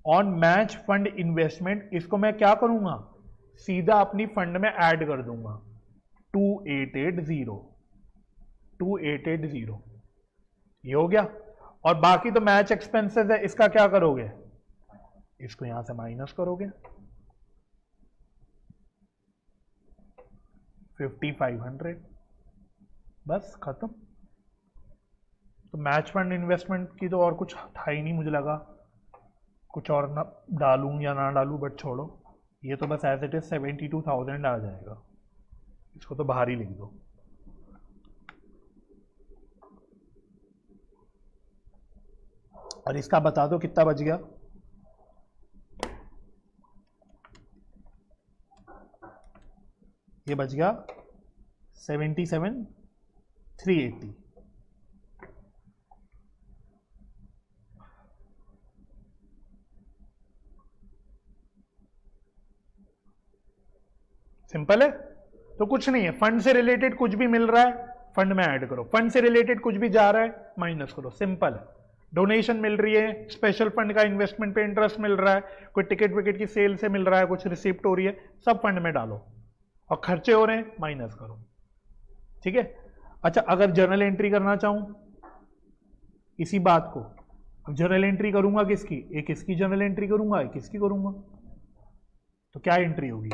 ऑन मैच फंड इन्वेस्टमेंट, इसको मैं क्या करूंगा, सीधा अपनी फंड में ऐड कर दूंगा 2880 ये हो गया। और बाकी तो मैच एक्सपेंसेस है, इसका क्या करोगे, इसको यहां से माइनस करोगे 5500, बस खत्म। तो मैच फंड इन्वेस्टमेंट की तो और कुछ था ही नहीं, मुझे लगा कुछ और ना डालूं या ना डालूं, बट छोड़ो, ये तो बस एज इट इज 72,000 आ जाएगा। इसको तो बाहर ही लिख दो। और इसका बता दो कितना बच गया, ये बच गया 77,380। सिंपल है। तो कुछ नहीं है, फंड से रिलेटेड कुछ भी मिल रहा है फंड में ऐड करो, फंड से रिलेटेड कुछ भी जा रहा है माइनस करो, सिंपल है। डोनेशन मिल रही है, स्पेशल फंड का इन्वेस्टमेंट पे इंटरेस्ट मिल रहा है, कोई टिकट विकेट की सेल से मिल रहा है, कुछ रिसिप्ट हो रही है, सब फंड में डालो। और खर्चे हो रहे हैं माइनस करो, ठीक है। अच्छा, अगर जर्नल एंट्री करना चाहूं इसी बात को, जर्नल एंट्री करूंगा किसकी, एक इसकी जर्नल एंट्री करूंगा, एक इसकी करूंगा, तो क्या एंट्री होगी,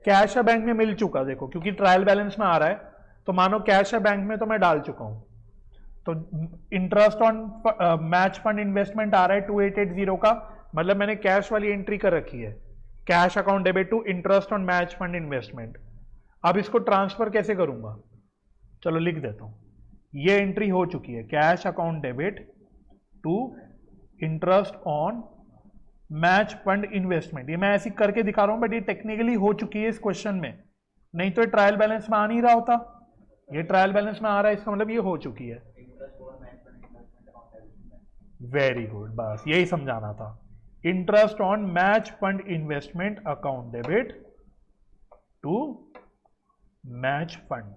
कैश है बैंक में मिल चुका, देखो क्योंकि ट्रायल बैलेंस में आ रहा है, तो मानो कैश है बैंक में तो मैं डाल चुका हूं, तो interest on match fund investment आ रहा है 2880 का, मतलब मैंने कैश वाली एंट्री कर रखी है, cash account debit to interest on match fund investment. अब इसको ट्रांसफर कैसे करूंगा, चलो लिख देता हूं, ये एंट्री हो चुकी है, cash account debit to interest on match fund investment. ये मैं ऐसी करके दिखा रहा हूं, बट ये टेक्निकली हो चुकी है इस क्वेश्चन में, नहीं तो ये ट्रायल बैलेंस में आ नहीं रहा होता, ये ट्रायल बैलेंस में आ रहा है, इसका मतलब ये हो चुकी है। वेरी गुड, बस यही समझाना था। Interest on match fund investment account debit to match fund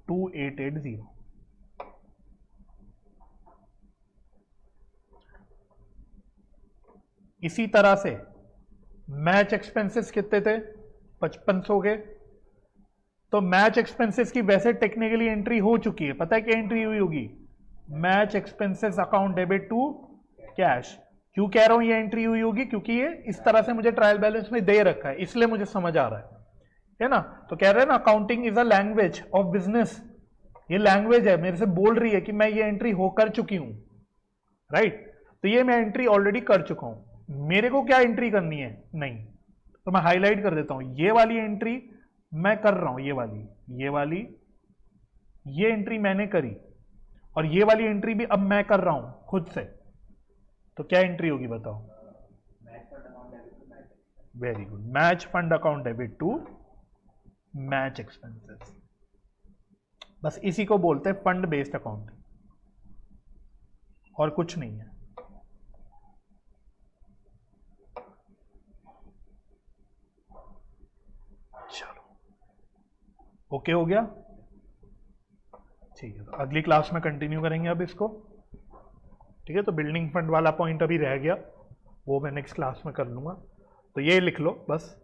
2880। इसी तरह से मैच एक्सपेंसेस कितने थे, 5500 के, तो मैच एक्सपेंसेस की वैसे टेक्निकली एंट्री हो चुकी है, पता है क्या एंट्री हुई होगी, match expenses account debit to cash. क्यों कह रहा हूं ये एंट्री हुई होगी, क्योंकि ये इस तरह से मुझे ट्रायल बैलेंस में दे रखा है, इसलिए मुझे समझ आ रहा है ना। तो कह रहे हैं ना, accounting is a language of business, ये लैंग्वेज है, मेरे से बोल रही है कि मैं ये एंट्री हो कर चुकी हूं, राइट। तो ये मैं एंट्री ऑलरेडी कर चुका हूं, मेरे को क्या एंट्री करनी है, नहीं, तो मैं हाईलाइट कर देता हूं, ये वाली एंट्री मैं कर रहा हूं, ये वाली ये एंट्री मैंने करी, और ये वाली एंट्री भी अब मैं कर रहा हूं खुद से, तो क्या एंट्री होगी बताओ, very good, match fund account debit to match expenses. बस इसी को बोलते हैं फंड बेस्ड अकाउंटिंग, और कुछ नहीं है। ओके हो गया? ठीक है, तो अगली क्लास में कंटिन्यू करेंगे अब इसको। ठीक है, तो बिल्डिंग फंड वाला पॉइंट अभी रह गया, वो मैं नेक्स्ट क्लास में कर लूँगा। तो ये लिख लो बस।